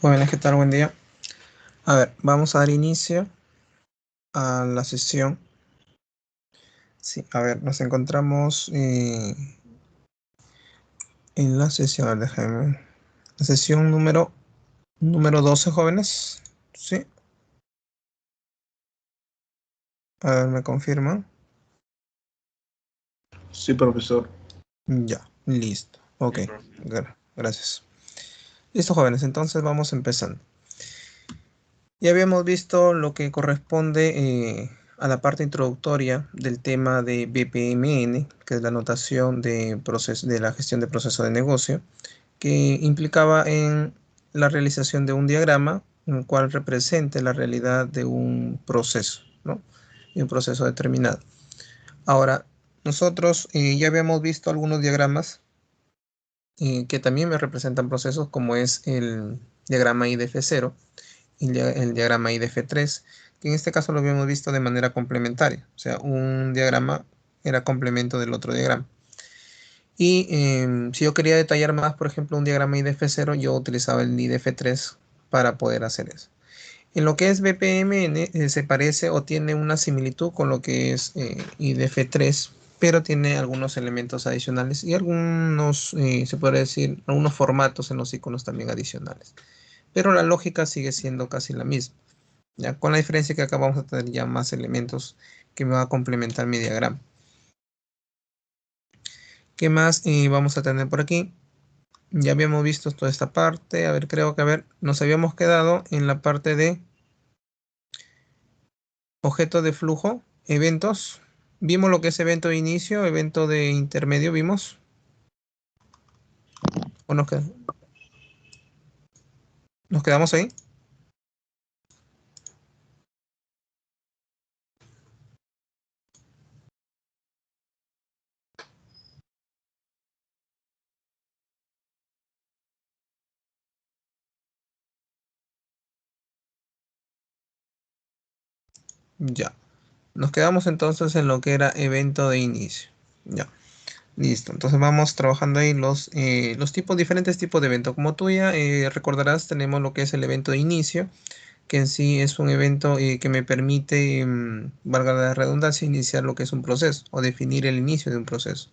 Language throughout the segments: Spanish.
Jóvenes, ¿qué tal? Buen día. A ver, vamos a dar inicio a la sesión. Sí, a ver, nos encontramos en la sesión, a ver, déjame. La sesión número 12, jóvenes. Sí, a ver, me confirman. Sí, profesor. Ya, listo. Ok, gracias. Listo, jóvenes, entonces vamos empezando. Ya habíamos visto lo que corresponde a la parte introductoria del tema de BPMN, que es la notación de la gestión de proceso de negocio, que implicaba en la realización de un diagrama en el cual represente la realidad de un proceso, ¿no? Y un proceso determinado. Ahora, nosotros ya habíamos visto algunos diagramas que también me representan procesos, como es el diagrama IDF0 y el diagrama IDF3, que en este caso lo habíamos visto de manera complementaria, o sea, un diagrama era complemento del otro diagrama. Y si yo quería detallar más, por ejemplo, un diagrama IDF0, yo utilizaba el IDF3 para poder hacer eso. En lo que es BPMN se parece o tiene una similitud con lo que es IDF3, pero tiene algunos elementos adicionales y algunos, se podría decir, algunos formatos en los iconos también adicionales. Pero la lógica sigue siendo casi la misma, ya con la diferencia que acá vamos a tener ya más elementos que me va a complementar mi diagrama. ¿Qué más vamos a tener por aquí? Ya habíamos visto toda esta parte. A ver, creo que, a ver, nos habíamos quedado en la parte de objeto de flujo, eventos. Vimos lo que es evento de inicio, evento de intermedio, vimos. ¿O nos quedamos ahí? Ya. Nos quedamos entonces en lo que era evento de inicio. Ya. Listo. Entonces vamos trabajando ahí los tipos, diferentes tipos de evento. Como tú ya recordarás, tenemos lo que es el evento de inicio, que en sí es un evento que me permite, valga la redundancia, iniciar lo que es un proceso o definir el inicio de un proceso.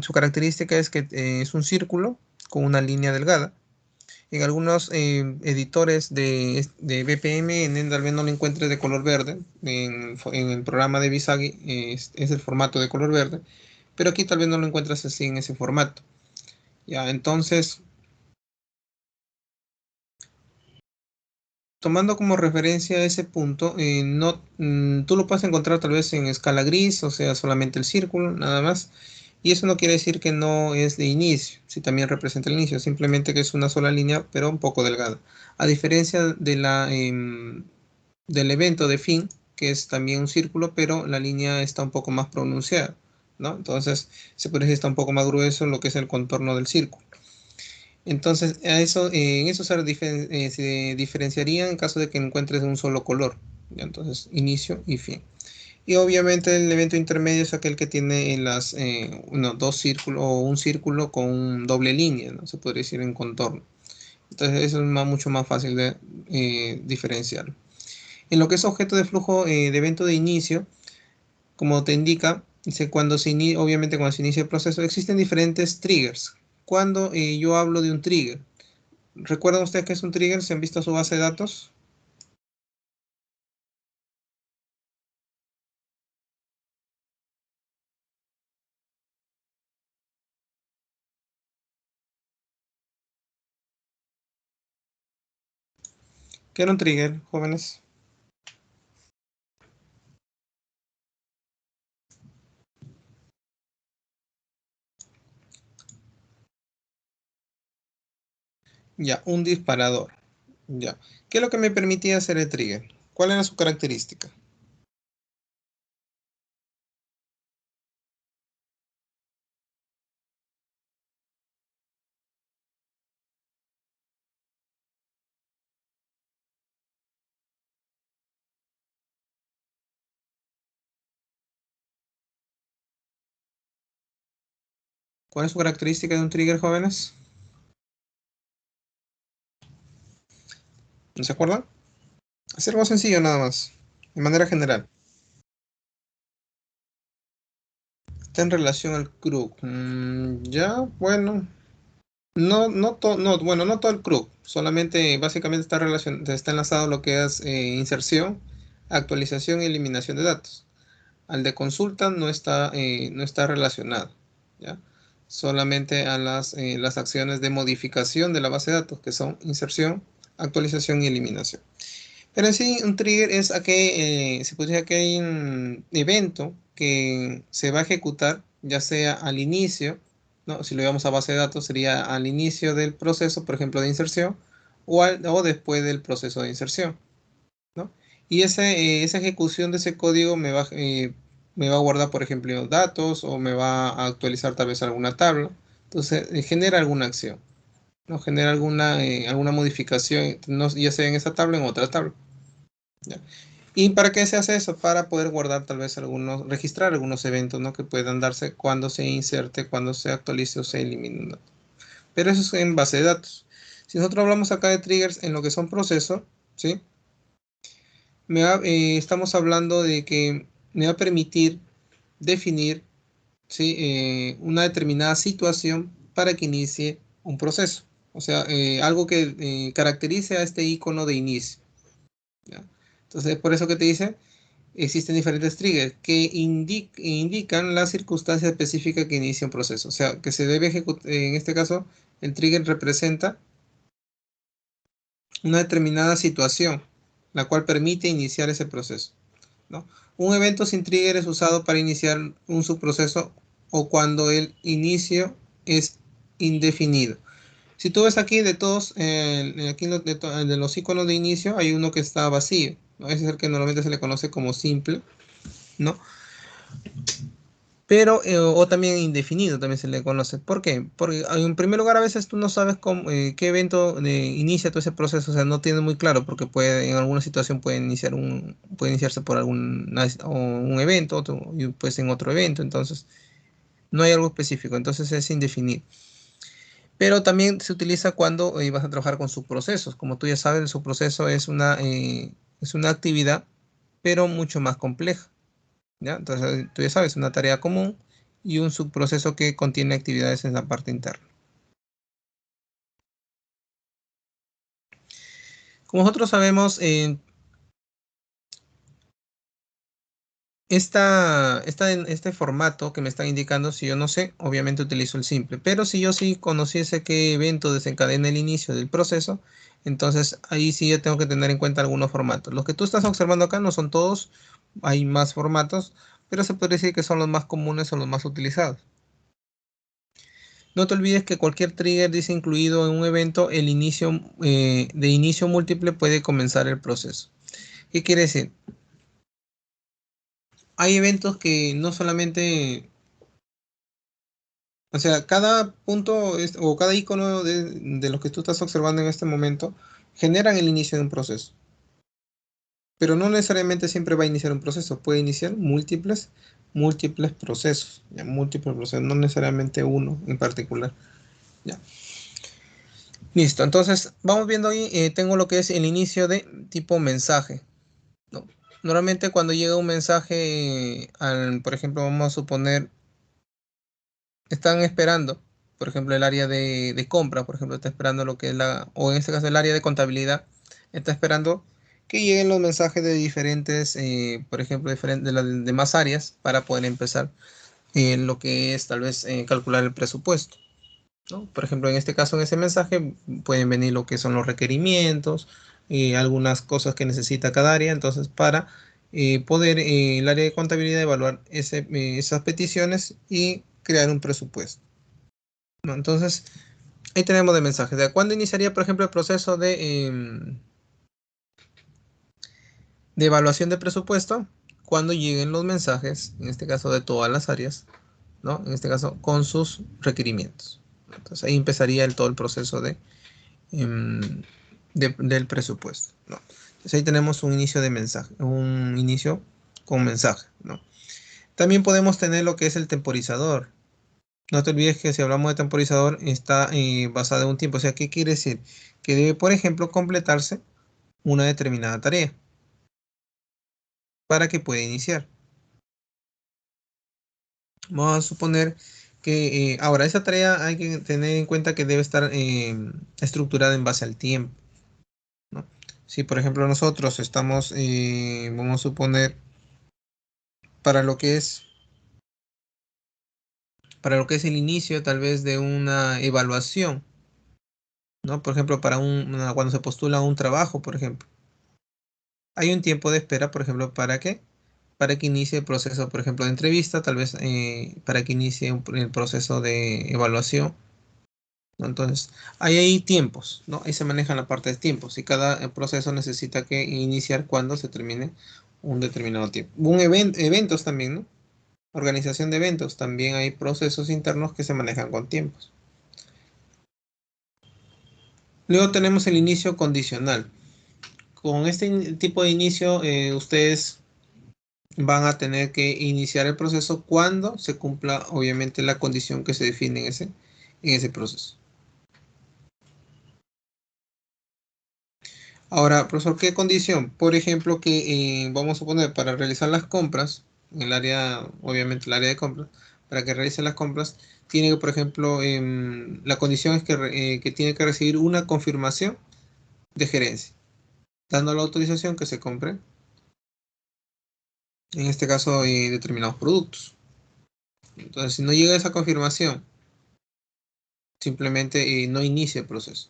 Su característica es que es un círculo con una línea delgada. En algunos editores de BPM, tal vez no lo encuentres de color verde. En el programa de Visagi es el formato de color verde, pero aquí tal vez no lo encuentras así en ese formato. Ya, entonces, tomando como referencia ese punto, no, tú lo puedes encontrar tal vez en escala gris, o sea, solamente el círculo, nada más. Y eso no quiere decir que no es de inicio, si también representa el inicio, simplemente que es una sola línea, pero un poco delgada. A diferencia del evento de fin, que es también un círculo, pero la línea está un poco más pronunciada, ¿no? Entonces, se puede decir está un poco más grueso lo que es el contorno del círculo. Entonces, en eso se diferenciaría en caso de que encuentres un solo color. ¿Ya? Entonces, inicio y fin. Y obviamente el evento intermedio es aquel que tiene dos círculos o un círculo con doble línea, ¿no? Se podría decir en contorno. Entonces, eso es mucho más fácil de diferenciar. En lo que es objeto de flujo de evento de inicio, como te indica, dice obviamente cuando se inicia el proceso, existen diferentes triggers. Cuando yo hablo de un trigger, ¿recuerdan ustedes qué es un trigger? ¿Se han visto su base de datos? ¿Qué era un trigger, jóvenes? Ya, un disparador. Ya. ¿Qué es lo que me permitía hacer el trigger? ¿Cuál era su característica? ¿Cuál es su característica de un trigger, jóvenes? ¿No se acuerdan? Es algo sencillo nada más, de manera general. Está en relación al CRUD. Ya, bueno. Bueno, no todo el CRUD. Solamente, básicamente está enlazado lo que es inserción, actualización y eliminación de datos. Al de consulta no está relacionado, ¿ya? Solamente a las acciones de modificación de la base de datos, que son inserción, actualización y eliminación. Pero en sí, un trigger es se puede decir que hay un evento que se va a ejecutar, ya sea al inicio, ¿no? Si lo llevamos a base de datos, sería al inicio del proceso, por ejemplo, de inserción, o después del proceso de inserción, ¿no? Y esa ejecución de ese código me va a guardar, por ejemplo, datos o me va a actualizar tal vez alguna tabla. Entonces, genera alguna acción, ¿no? Genera alguna modificación, no, ya sea en esa tabla o en otra tabla, ¿ya? ¿Y para qué se hace eso? Para poder guardar tal vez registrar algunos eventos, ¿no? Que puedan darse cuando se inserte, cuando se actualice o se elimine un dato. Pero eso es en base de datos. Si nosotros hablamos acá de triggers en lo que son procesos, ¿sí? Estamos hablando de que me va a permitir definir, ¿sí? Una determinada situación para que inicie un proceso. O sea, algo que caracterice a este icono de inicio, ¿ya? Entonces, por eso que te dice, existen diferentes triggers que indican la circunstancia específica que inicia un proceso. O sea, que se debe ejecutar, en este caso, el trigger representa una determinada situación, la cual permite iniciar ese proceso, ¿no? Un evento sin trigger es usado para iniciar un subproceso o cuando el inicio es indefinido. Si tú ves aquí de todos, aquí de los iconos de inicio, hay uno que está vacío, ¿no? Ese es el que normalmente se le conoce como simple, ¿no? Pero, o también indefinido también se le conoce. ¿Por qué? Porque en primer lugar a veces tú no sabes qué evento inicia todo ese proceso, o sea, no tienes muy claro, porque en alguna situación puede iniciarse por un evento, y pues en otro evento, entonces no hay algo específico, entonces es indefinido. Pero también se utiliza cuando vas a trabajar con subprocesos. Como tú ya sabes, el subproceso es una actividad, pero mucho más compleja, ¿ya? Entonces, tú ya sabes, una tarea común y un subproceso que contiene actividades en la parte interna. Como nosotros sabemos, este formato que me están indicando, si yo no sé, obviamente utilizo el simple. Pero si yo sí conociese qué evento desencadena el inicio del proceso, entonces ahí sí yo tengo que tener en cuenta algunos formatos. Los que tú estás observando acá no son todos, hay más formatos, pero se puede decir que son los más comunes o los más utilizados. No te olvides que cualquier trigger dice incluido en un evento, de inicio múltiple puede comenzar el proceso. ¿Qué quiere decir? Hay eventos que no solamente, o sea, cada punto o cada icono de los que tú estás observando en este momento generan el inicio de un proceso. Pero no necesariamente siempre va a iniciar un proceso, puede iniciar múltiples procesos, ya, múltiples procesos, no necesariamente uno en particular. Ya. Listo, entonces vamos viendo ahí, tengo lo que es el inicio de tipo mensaje, ¿no? Normalmente cuando llega un mensaje, por ejemplo, vamos a suponer, están esperando, por ejemplo, el área de compra, por ejemplo, está esperando lo que es o en este caso el área de contabilidad, está esperando que lleguen los mensajes de diferentes, por ejemplo, de las demás áreas para poder empezar lo que es tal vez calcular el presupuesto, ¿no? Por ejemplo, en este caso, en ese mensaje pueden venir lo que son los requerimientos, algunas cosas que necesita cada área, entonces para poder el área de contabilidad evaluar esas peticiones y crear un presupuesto, ¿no? Entonces, ahí tenemos de mensajes. ¿Cuándo iniciaría, por ejemplo, el proceso de evaluación de presupuesto? Cuando lleguen los mensajes, en este caso de todas las áreas, ¿no? En este caso, con sus requerimientos. Entonces, ahí empezaría todo el proceso em, del presupuesto, ¿no? Entonces, ahí tenemos un inicio de mensaje, un inicio con mensaje, ¿no? También podemos tener lo que es el temporizador. No te olvides que si hablamos de temporizador está basado en un tiempo. O sea, ¿qué quiere decir? Que debe, por ejemplo, completarse una determinada tarea para que pueda iniciar. Vamos a suponer que ahora esa tarea hay que tener en cuenta que debe estar estructurada en base al tiempo, ¿no? Si por ejemplo nosotros estamos, vamos a suponer, para lo que es, para lo que es el inicio tal vez de una evaluación, ¿no? Por ejemplo, cuando se postula a un trabajo, por ejemplo, hay un tiempo de espera, por ejemplo, para que inicie el proceso, por ejemplo, de entrevista, tal vez para que inicie el proceso de evaluación, ¿no? Entonces, ahí hay tiempos, ¿no? Ahí se maneja la parte de tiempos y cada proceso necesita que iniciar cuando se termine un determinado tiempo. Eventos también, ¿no? Organización de eventos, también hay procesos internos que se manejan con tiempos. Luego tenemos el inicio condicional. Con este tipo de inicio, ustedes van a tener que iniciar el proceso cuando se cumpla, obviamente, la condición que se define en ese proceso. Ahora, profesor, ¿qué condición? Por ejemplo, que vamos a poner para realizar las compras, en el área, obviamente el área de compras, para que realice las compras, tiene que, por ejemplo, la condición es que tiene que recibir una confirmación de gerencia, dando la autorización que se compre, en este caso, determinados productos. Entonces, si no llega esa confirmación, simplemente no inicia el proceso.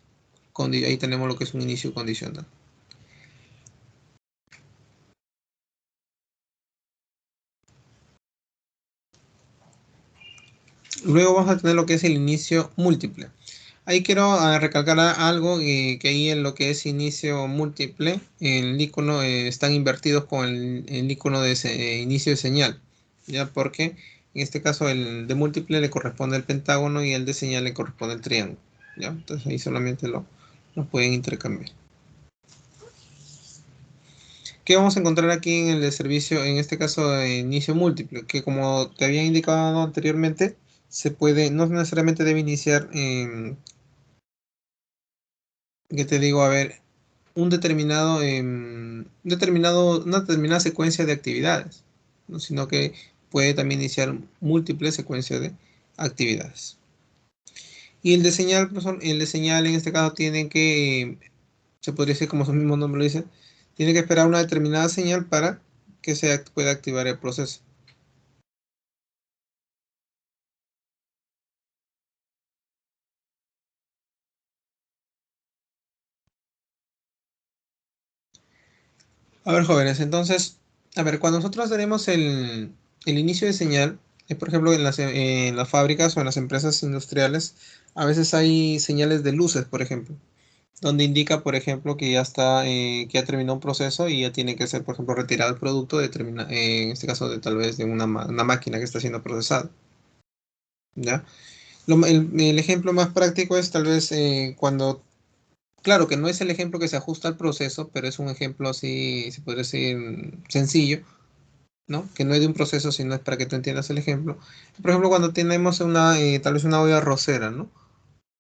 Ahí tenemos lo que es un inicio condicional. Luego vamos a tener lo que es el inicio múltiple. Ahí quiero recalcar algo, que ahí en lo que es inicio múltiple, el icono están invertidos con el icono de inicio de señal, ¿ya? Porque en este caso el de múltiple le corresponde el pentágono y el de señal le corresponde el triángulo, ¿ya? Entonces ahí solamente lo pueden intercambiar. ¿Qué vamos a encontrar aquí en el de servicio, en este caso de inicio múltiple? Que como te había indicado anteriormente, se puede, no necesariamente debe iniciar, ¿qué te digo? A ver, una determinada secuencia de actividades, ¿no? Sino que puede también iniciar múltiples secuencias de actividades. Y el de señal, profesor, el de señal en este caso tiene que, se podría decir como su mismo nombre lo dice, tiene que esperar una determinada señal para que se pueda activar el proceso. A ver, jóvenes, entonces, a ver, cuando nosotros tenemos el inicio de señal, por ejemplo, en las fábricas o en las empresas industriales, a veces hay señales de luces, por ejemplo, donde indica, por ejemplo, que ya está, que ya terminó un proceso y ya tiene que ser, por ejemplo, retirado el producto, en este caso, de tal vez de una máquina que está siendo procesada, ¿ya? El ejemplo más práctico es tal vez cuando, claro que no es el ejemplo que se ajusta al proceso, pero es un ejemplo así, se podría decir, sencillo, ¿no? Que no es de un proceso, sino es para que tú entiendas el ejemplo. Por ejemplo, cuando tenemos tal vez una olla arrocera, ¿no?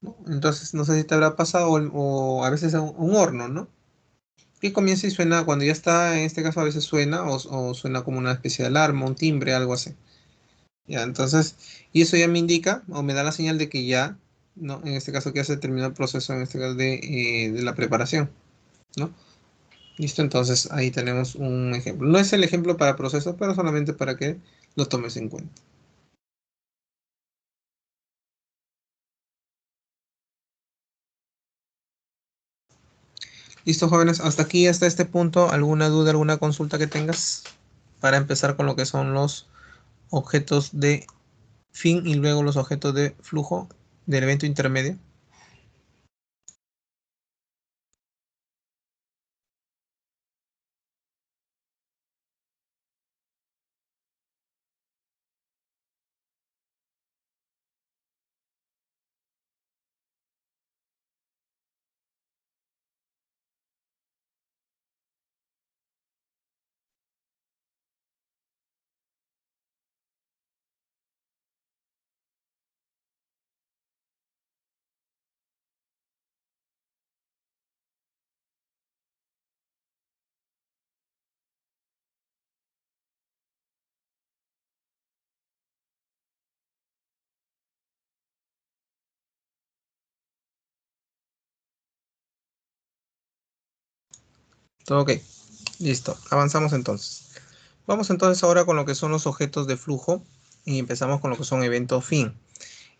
¿No? Entonces, no sé si te habrá pasado, o a veces un horno, ¿no? Que comienza y suena, cuando ya está, en este caso a veces suena, o suena como una especie de alarma, un timbre, algo así. Ya, entonces, y eso ya me indica, o me da la señal de que ya, ¿no? En este caso que ya se terminó el proceso, en este caso de la preparación, ¿no? Listo, entonces ahí tenemos un ejemplo. No es el ejemplo para proceso, pero solamente para que lo tomes en cuenta. Listo, jóvenes, hasta aquí, hasta este punto, ¿alguna duda, alguna consulta que tengas para empezar con lo que son los objetos de fin y luego los objetos de flujo del evento intermedio? Ok, listo. Avanzamos entonces. Vamos entonces ahora con lo que son los objetos de flujo y empezamos con lo que son eventos fin.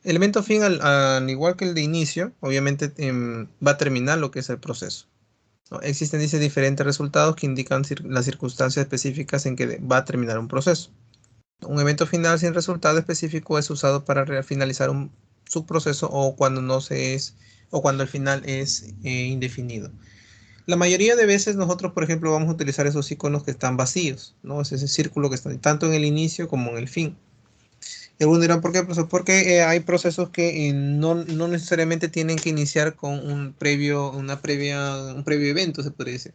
El evento fin, al igual que el de inicio, obviamente va a terminar lo que es el proceso, ¿no? Existen, dice, diferentes resultados que indican las circunstancias específicas en que va a terminar un proceso. Un evento final sin resultado específico es usado para finalizar un subproceso o cuando no se es o cuando el final es indefinido. La mayoría de veces nosotros, por ejemplo, vamos a utilizar esos iconos que están vacíos, ¿no? Es ese círculo que está tanto en el inicio como en el fin. Y algunos dirán, ¿por qué, profesor? Porque hay procesos que no necesariamente tienen que iniciar con un previo evento, se podría decir,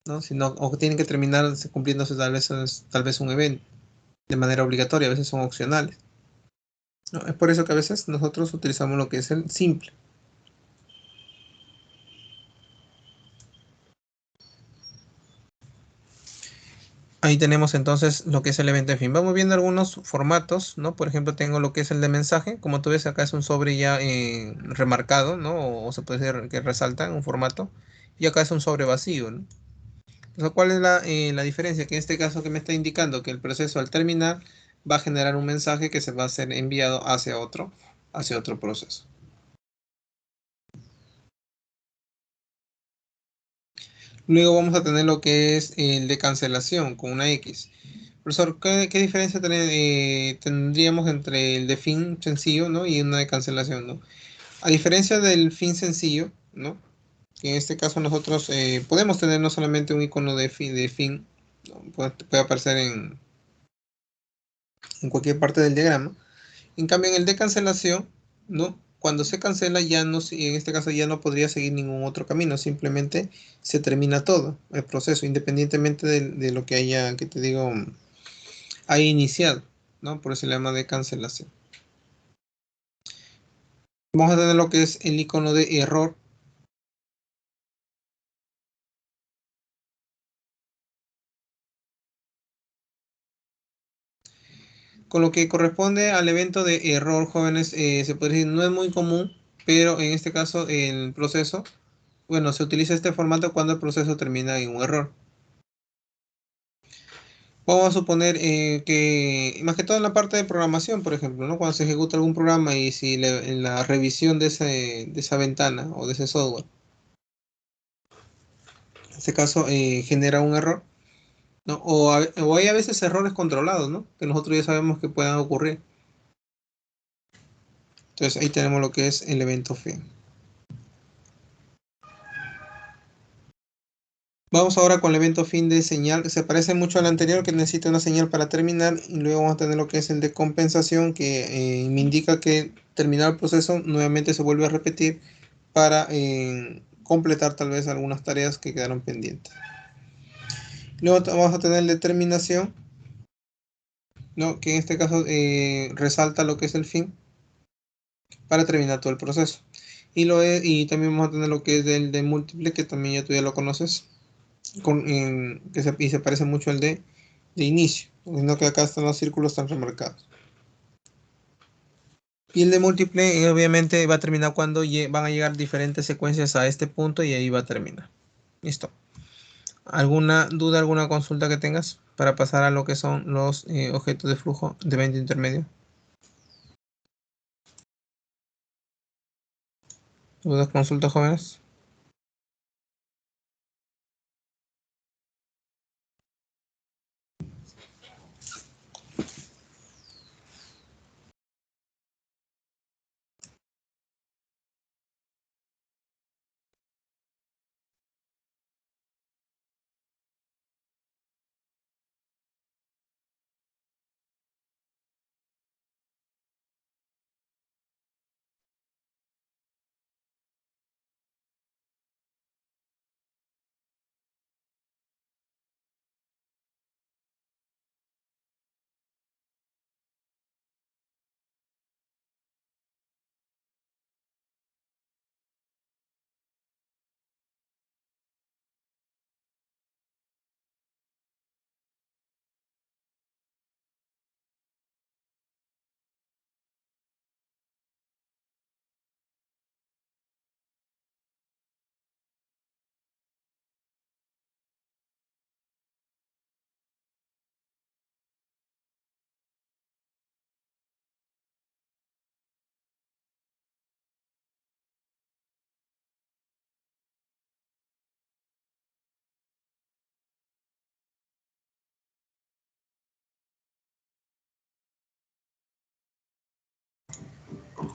¿no? Sino, o que tienen que terminar cumpliéndose tal vez un evento de manera obligatoria, a veces son opcionales, ¿no? Es por eso que a veces nosotros utilizamos lo que es el simple. Ahí tenemos entonces lo que es el evento en fin. Vamos viendo algunos formatos, ¿no? Por ejemplo, tengo lo que es el de mensaje. Como tú ves, acá es un sobre ya remarcado, ¿no? O se puede decir que resalta en un formato. Y acá es un sobre vacío, ¿no? Entonces, ¿cuál es la diferencia? Que en este caso que me está indicando que el proceso al terminar va a generar un mensaje que se va a ser enviado hacia otro proceso. Luego vamos a tener lo que es el de cancelación con una X. Profesor, ¿qué diferencia tendríamos entre el de fin sencillo, ¿no? Y una de cancelación, ¿no? A diferencia del fin sencillo, ¿no? Que en este caso nosotros podemos tener no solamente un icono de fin, ¿no? Puede aparecer en cualquier parte del diagrama. En cambio, en el de cancelación, ¿no? Cuando se cancela, ya no, en este caso ya no podría seguir ningún otro camino, simplemente se termina todo el proceso, independientemente de lo que haya, que te digo, haya iniciado, ¿no? Por eso se llama de cancelación. Vamos a tener lo que es el icono de error. Con lo que corresponde al evento de error, jóvenes, se puede decir, no es muy común, pero en este caso el proceso, bueno, se utiliza este formato cuando el proceso termina en un error. Vamos a suponer que, más que todo en la parte de programación, por ejemplo, ¿no? Cuando se ejecuta algún programa y si en la revisión de esa ventana o de ese software, en este caso genera un error, ¿no? O hay a veces errores controlados, ¿no? Que nosotros ya sabemos que puedan ocurrir. Entonces ahí tenemos lo que es el evento fin. Vamos ahora con el evento fin de señal, que se parece mucho al anterior, que necesita una señal para terminar, y luego vamos a tener lo que es el de compensación, que me indica que terminar el proceso nuevamente se vuelve a repetir para completar tal vez algunas tareas que quedaron pendientes. Luego vamos a tener el de terminación, ¿no? Que en este caso resalta lo que es el fin para terminar todo el proceso. Y también vamos a tener lo que es el de múltiple, que también ya tú ya lo conoces, y se parece mucho al de inicio, sino que acá están los círculos tan remarcados. Y el de múltiple, obviamente, va a terminar cuando van a llegar diferentes secuencias a este punto y ahí va a terminar. Listo. ¿Alguna duda, alguna consulta que tengas para pasar a lo que son los objetos de flujo de evento intermedio? ¿Dudas, consultas, jóvenes?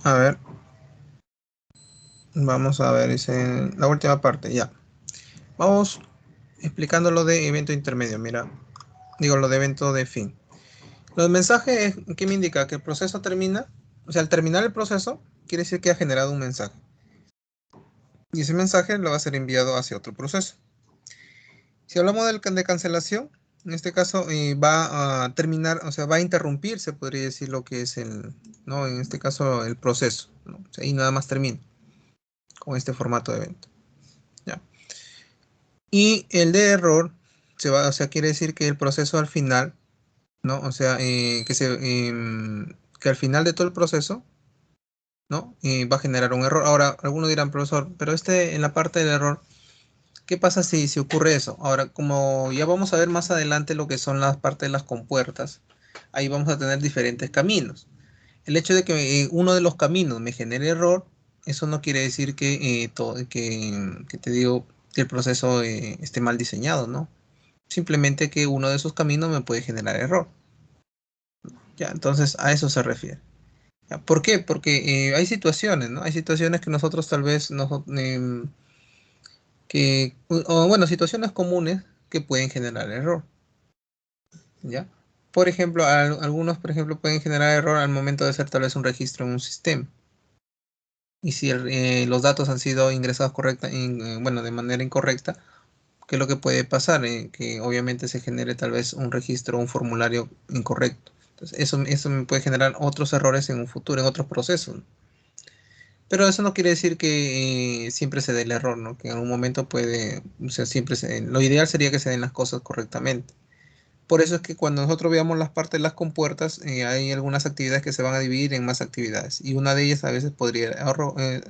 A ver, vamos a ver, dice la última parte, ya. Vamos explicando lo de evento intermedio, mira. Digo, lo de evento de fin. Los mensajes, ¿qué me indica? Que el proceso termina. O sea, al terminar el proceso, quiere decir que ha generado un mensaje. Y ese mensaje lo va a ser enviado hacia otro proceso. Si hablamos de cancelación, en este caso va a terminar, o sea, va a interrumpir, se podría decir lo que es el, ¿no? En este caso el proceso, ¿no? O sea, y nada más termina con este formato de evento. ¿Ya? Y el de error, o sea, quiere decir que el proceso al final, ¿no? O sea, que al final de todo el proceso, ¿no? Va a generar un error. Ahora, algunos dirán, profesor, pero en la parte del error, ¿qué pasa si ocurre eso? Ahora, como ya vamos a ver más adelante lo que son las partes de las compuertas, ahí vamos a tener diferentes caminos. El hecho de que uno de los caminos me genere error, eso no quiere decir que te digo que el proceso esté mal diseñado, ¿no? Simplemente que uno de esos caminos me puede generar error. Ya, entonces a eso se refiere. ¿Ya? ¿Por qué? Porque hay situaciones, ¿no? Hay situaciones que nosotros tal vez o bueno, situaciones comunes que pueden generar error, ¿ya? Por ejemplo, algunos, por ejemplo, pueden generar error al momento de hacer tal vez un registro en un sistema. Y si los datos han sido ingresados bueno, de manera incorrecta, ¿qué es lo que puede pasar? Que obviamente se genere tal vez un registro, un formulario incorrecto. Entonces, eso me puede generar otros errores en un futuro, en otros procesos. Pero eso no quiere decir que siempre se dé el error, ¿no? Que en algún momento puede, o sea, lo ideal sería que se den las cosas correctamente. Por eso es que cuando nosotros veamos las partes de las compuertas, hay algunas actividades que se van a dividir en más actividades. Y una de ellas a veces podría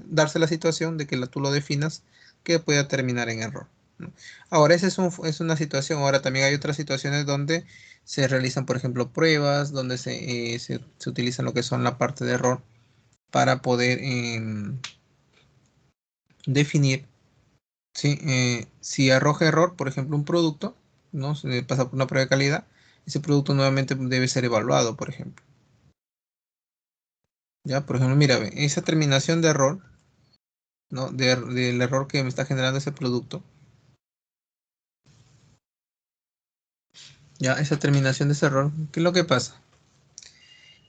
darse la situación de que tú lo definas que pueda terminar en error, ¿no? Ahora, esa es una situación. Ahora también hay otras situaciones donde se realizan, por ejemplo, pruebas, donde se utilizan lo que son la parte de error para poder definir, ¿sí? Si arroja error, por ejemplo, un producto, ¿no? Se pasa por una prueba de calidad, ese producto nuevamente debe ser evaluado, por ejemplo. Ya, por ejemplo, mira, ve, esa terminación de error, ¿no? Del error que me está generando ese producto, ya, esa terminación de ese error, ¿qué es lo que pasa?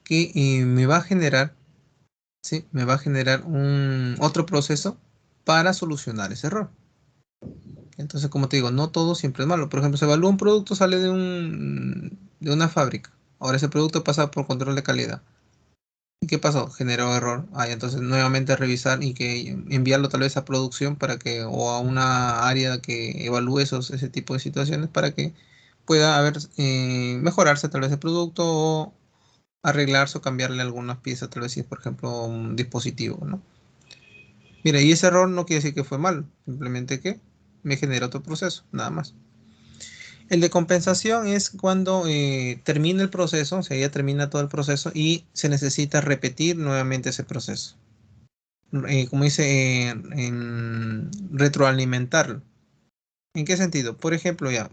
Que me va a generar, ¿sí? Me va a generar un otro proceso para solucionar ese error. Entonces, como te digo, no todo siempre es malo. Por ejemplo, se evalúa un producto, sale de una fábrica. Ahora ese producto pasa por control de calidad. ¿Y qué pasó? Generó error. Entonces nuevamente revisar y que enviarlo tal vez a producción o a una área que evalúe ese tipo de situaciones para que pueda mejorarse tal vez el producto o arreglarse o cambiarle algunas piezas, tal vez si es por ejemplo un dispositivo, ¿no? Mira, y ese error no quiere decir que fue malo, simplemente que me genera otro proceso, nada más. El de compensación es cuando termina el proceso, o sea, ya termina todo el proceso y se necesita repetir nuevamente ese proceso. Como dice, en retroalimentarlo. ¿En qué sentido? Por ejemplo, ya,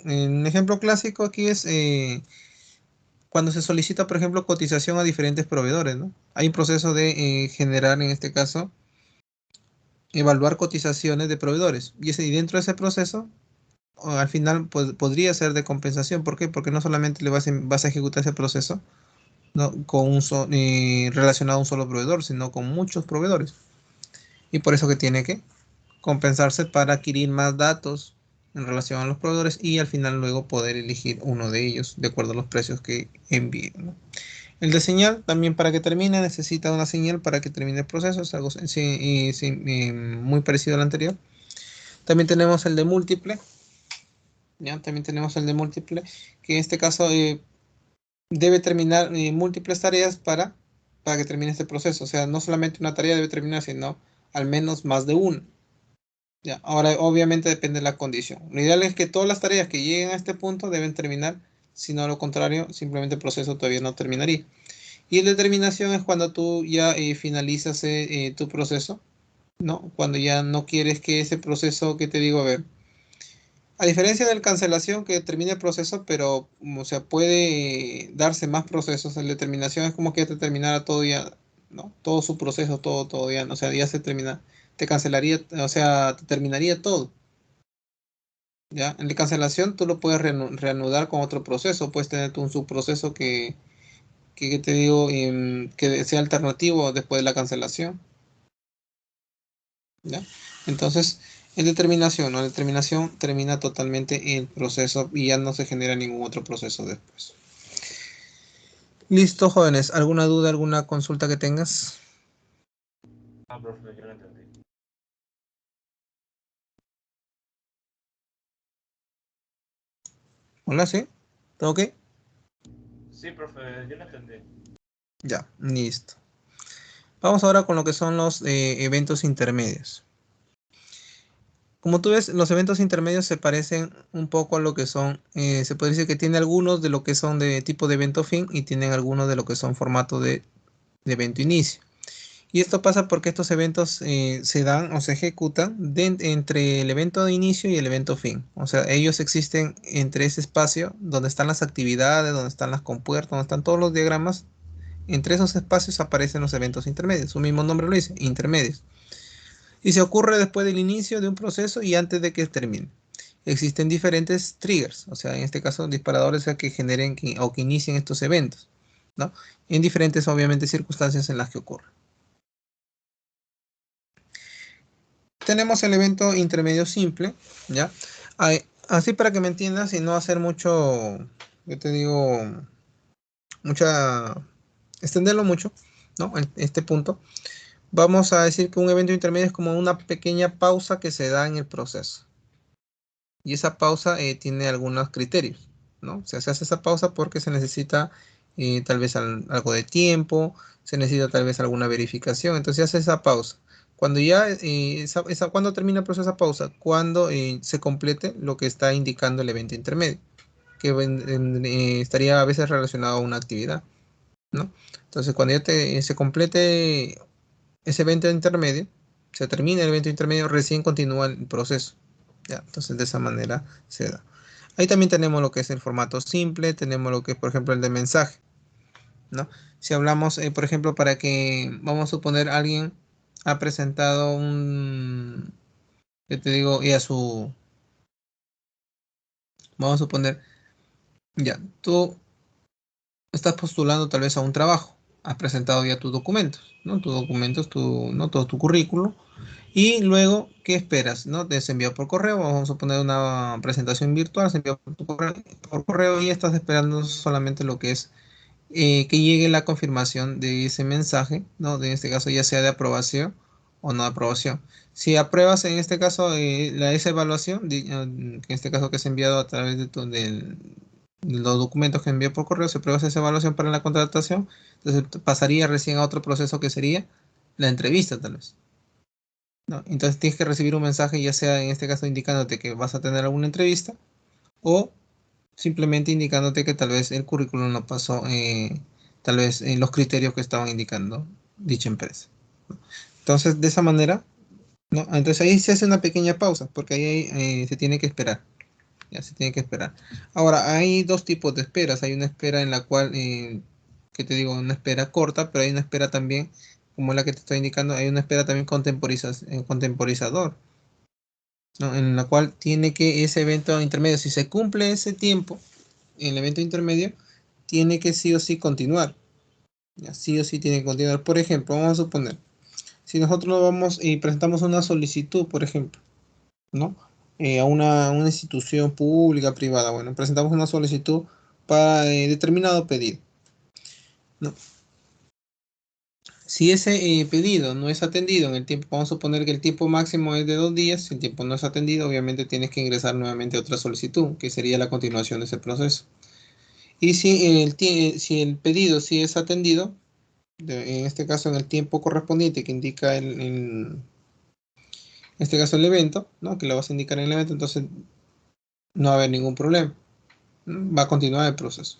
un ejemplo clásico aquí es cuando se solicita, por ejemplo, cotización a diferentes proveedores, ¿no? Hay un proceso de generar, en este caso, evaluar cotizaciones de proveedores. Y dentro de ese proceso al final podría ser de compensación. ¿Por qué? Porque no solamente vas a ejecutar ese proceso, ¿no? Relacionado a un solo proveedor, sino con muchos proveedores. Y por eso que tiene que compensarse para adquirir más datos en relación a los proveedores y al final luego poder elegir uno de ellos de acuerdo a los precios que envíen, ¿no? El de señal, también para que termine, necesita una señal para que termine el proceso, es algo muy parecido al anterior. También tenemos el de múltiple, ¿ya? También tenemos el de múltiple, que en este caso debe terminar múltiples tareas para que termine este proceso. O sea, no solamente una tarea debe terminar, sino al menos más de una. ¿Ya? Ahora, obviamente depende de la condición. Lo ideal es que todas las tareas que lleguen a este punto deben terminar, si no, lo contrario, simplemente el proceso todavía no terminaría. Y la determinación es cuando tú ya finalizas tu proceso, ¿no? Cuando ya no quieres que ese proceso, que te digo, a ver, a diferencia del cancelación que termina el proceso, pero o sea, puede darse más procesos. En determinación es como que ya te terminara todo ya, ¿no? Todo su proceso, todo ya, o sea, ya se termina, te cancelaría, o sea, te terminaría todo. ¿Ya? En la cancelación tú lo puedes reanudar con otro proceso, puedes tener un subproceso que te digo, que sea alternativo después de la cancelación. ¿Ya? Entonces, en determinación, ¿no? En determinación termina totalmente el proceso y ya no se genera ningún otro proceso después. Listo, jóvenes. ¿Alguna duda, alguna consulta que tengas? Ah, profe, yo lo entendí. Hola, ¿sí? ¿Todo ok? Sí, profe, yo lo entendí. Ya, listo. Vamos ahora con lo que son los eventos intermedios. Como tú ves, los eventos intermedios se parecen un poco a lo que son, se puede decir que tiene algunos de lo que son de tipo de evento fin y tienen algunos de lo que son formato de evento inicio. Y esto pasa porque estos eventos se dan o se ejecutan entre el evento de inicio y el evento fin. O sea, ellos existen entre ese espacio donde están las actividades, donde están las compuertas, donde están todos los diagramas. Entre esos espacios aparecen los eventos intermedios. Su mismo nombre lo dice, intermedios. Y se ocurre después del inicio de un proceso y antes de que termine. Existen diferentes triggers, o sea, en este caso disparadores que generen o que inicien estos eventos, ¿no? En diferentes, obviamente, circunstancias en las que ocurre. Tenemos el evento intermedio simple, ¿ya? Así para que me entiendas y no hacer mucho, yo te digo, mucha, extenderlo mucho, ¿no? En este punto. Vamos a decir que un evento intermedio es como una pequeña pausa que se da en el proceso. Y esa pausa tiene algunos criterios, ¿no? O sea, se hace esa pausa porque se necesita tal vez algo de tiempo, se necesita tal vez alguna verificación, entonces se hace esa pausa. Cuando ya, ¿cuándo termina el proceso esa pausa? Cuando se complete lo que está indicando el evento intermedio, que estaría a veces relacionado a una actividad, ¿no? Entonces, cuando ya se complete ese evento intermedio, se termina el evento intermedio, recién continúa el proceso. Ya, entonces de esa manera se da. Ahí también tenemos lo que es el formato simple, tenemos lo que es, por ejemplo, el de mensaje, ¿no? Si hablamos, por ejemplo, para que, vamos a suponer, alguien ha presentado yo te digo, y a su, vamos a suponer, ya, tú estás postulando tal vez a un trabajo, has presentado ya tus documentos, ¿no? Tus documentos, ¿no? Todo tu currículo. Y luego, ¿qué esperas? ¿No? Te es enviado por correo, vamos a poner una presentación virtual, se envía por correo y estás esperando solamente lo que es que llegue la confirmación de ese mensaje, ¿no? De este caso ya sea de aprobación o no de aprobación. Si apruebas en este caso esa evaluación, en este caso que es enviado a través de los documentos que envió por correo, se aprueba esa evaluación para la contratación, entonces pasaría recién a otro proceso que sería la entrevista tal vez. ¿No? Entonces tienes que recibir un mensaje, ya sea en este caso indicándote que vas a tener alguna entrevista o simplemente indicándote que tal vez el currículum no pasó, tal vez en los criterios que estaban indicando dicha empresa. Entonces, de esa manera, ¿no? Entonces ahí se hace una pequeña pausa, porque ahí se tiene que esperar. Ya se tiene que esperar. Ahora, hay dos tipos de esperas. Hay una espera en la cual, que te digo, una espera corta, pero hay una espera también, como la que te estoy indicando, hay una espera también contemporizador, ¿no? En la cual tiene que ese evento intermedio, si se cumple ese tiempo, el evento intermedio, tiene que sí o sí continuar. ¿Ya? Sí o sí tiene que continuar. Por ejemplo, vamos a suponer, si nosotros nos vamos y presentamos una solicitud, por ejemplo, ¿no? A una institución pública, privada, bueno, presentamos una solicitud para determinado pedido, ¿no? Si ese pedido no es atendido en el tiempo, vamos a suponer que el tiempo máximo es de 2 días, si el tiempo no es atendido, obviamente tienes que ingresar nuevamente otra solicitud, que sería la continuación de ese proceso. Y si el pedido sí es atendido, en este caso en el tiempo correspondiente que indica en este caso el evento, ¿no? Que lo vas a indicar en el evento, entonces no va a haber ningún problema, ¿no? Va a continuar el proceso.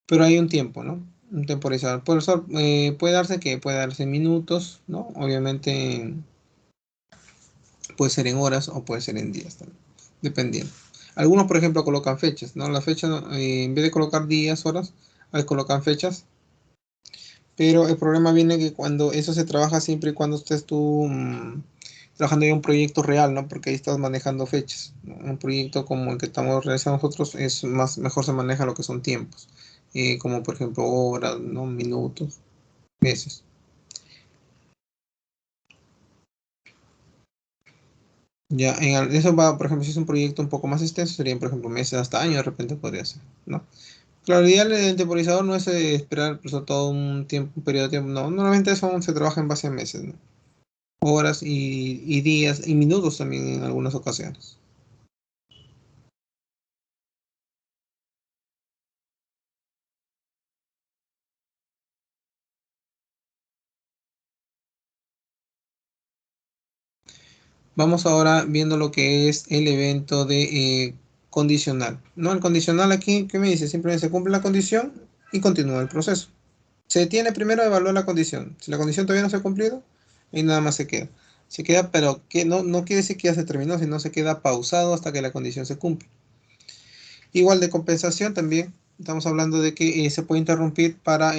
Pero hay un tiempo, ¿no? Un temporizador. Por eso puede darse en minutos, ¿no? Obviamente puede ser en horas o puede ser en días también, dependiendo. Algunos, por ejemplo, colocan fechas, ¿no? La fecha, en vez de colocar días, horas, a veces colocan fechas Pero el problema viene que cuando eso se trabaja siempre y cuando estés tú trabajando en un proyecto real, ¿no? Porque ahí estás manejando fechas, ¿no? Un proyecto como el que estamos realizando nosotros es más, mejor se maneja lo que son tiempos, como por ejemplo horas, ¿no? Minutos, meses. Ya, eso va, por ejemplo, si es un proyecto un poco más extenso, serían, por ejemplo, meses hasta años, de repente podría ser, ¿no? Claro, el ideal del temporizador no es esperar pues, todo un tiempo, un periodo de tiempo, no, normalmente eso se trabaja en base a meses, ¿no? Horas y días y minutos también en algunas ocasiones. Vamos ahora viendo lo que es el evento de condicional. ¿No? El condicional aquí, ¿qué me dice? Simplemente se cumple la condición y continúa el proceso. Se detiene primero a evaluar la condición. Si la condición todavía no se ha cumplido, y nada más se queda. Se queda, pero que no quiere decir que ya se terminó, sino se queda pausado hasta que la condición se cumple. Igual de compensación también, estamos hablando de que se puede interrumpir para,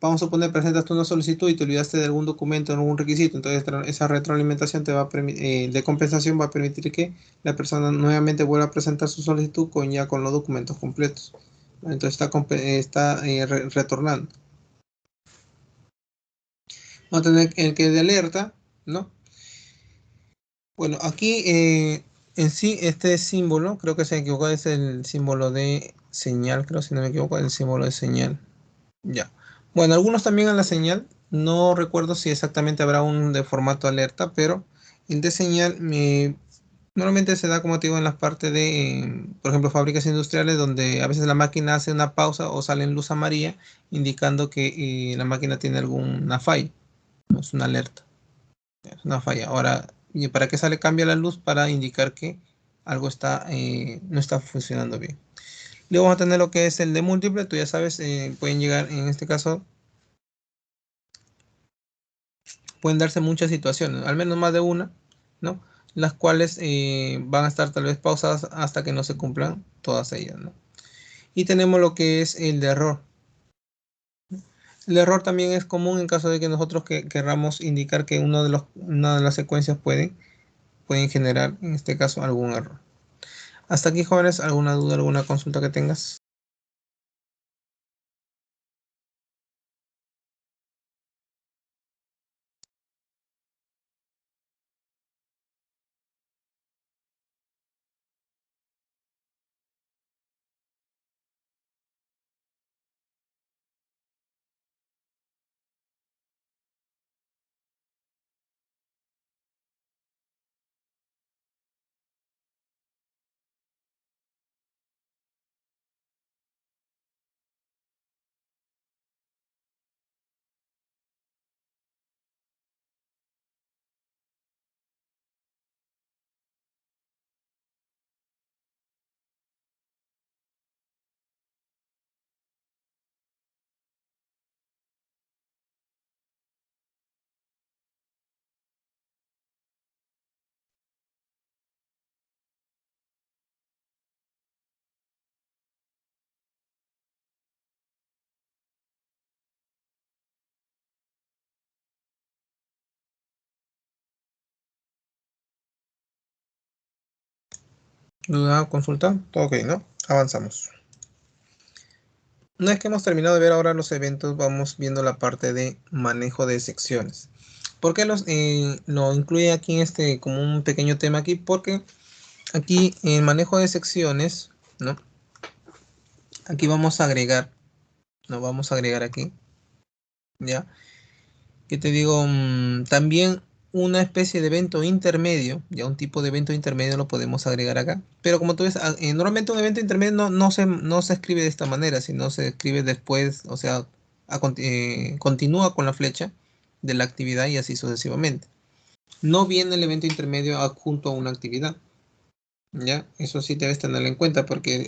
vamos a suponer, presentas tú una solicitud y te olvidaste de algún documento, algún requisito, entonces esa retroalimentación te va a de compensación va a permitir que la persona nuevamente vuelva a presentar su solicitud con ya con los documentos completos. Entonces está retornando. Vamos a tener el que es de alerta, ¿no? Bueno, aquí en sí este símbolo, creo que se equivocó, es el símbolo de señal, creo si no me equivoco, el símbolo de señal. Ya. Bueno, algunos también en la señal. No recuerdo si exactamente habrá un de formato alerta, pero el de señal normalmente se da, como te digo, en las partes de, por ejemplo, fábricas industriales donde a veces la máquina hace una pausa o sale en luz amarilla indicando que la máquina tiene alguna falla. No es una alerta, es una falla. Ahora, ¿y para qué sale? Cambia la luz para indicar que algo no está funcionando bien. Luego vamos a tener lo que es el de múltiple. Tú ya sabes, pueden llegar, en este caso, pueden darse muchas situaciones, al menos más de una, ¿no? Las cuales van a estar tal vez pausadas hasta que no se cumplan todas ellas, ¿no? Y tenemos lo que es el de error. El error también es común en caso de que nosotros querramos indicar que una de las secuencias pueden generar, en este caso, algún error. Hasta aquí, jóvenes, ¿alguna duda, alguna consulta que tengas? ¿Duda, consulta? Todo ok, ¿no? Avanzamos. Una vez que hemos terminado de ver ahora los eventos, vamos viendo la parte de manejo de secciones. ¿Por qué lo incluye aquí en este como un pequeño tema aquí? Porque aquí en manejo de secciones, ¿no? Aquí vamos a agregar, ¿no? Vamos a agregar aquí, ¿ya? Que te digo, también una especie de evento intermedio, ya un tipo de evento intermedio lo podemos agregar acá. Pero como tú ves, normalmente un evento intermedio no se escribe de esta manera, sino se escribe después, o sea, continúa con la flecha de la actividad y así sucesivamente. No viene el evento intermedio adjunto a una actividad. ¿Ya? Eso sí debes tenerlo en cuenta porque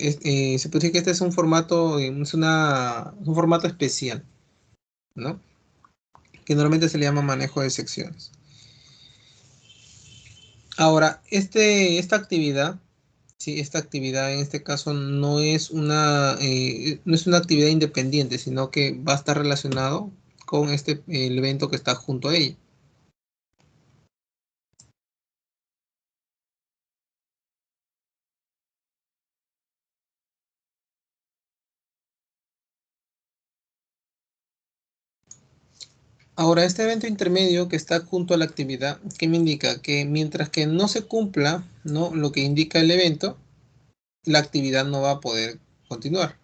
se puede decir que este es un formato, es un formato especial, ¿no? Que normalmente se le llama manejo de secciones. Ahora, esta actividad, sí, esta actividad en este caso no es una actividad independiente, sino que va a estar relacionado con el evento que está junto a ella. Ahora, este evento intermedio que está junto a la actividad, ¿qué me indica? Que mientras que no se cumpla, ¿no?, lo que indica el evento, la actividad no va a poder continuar,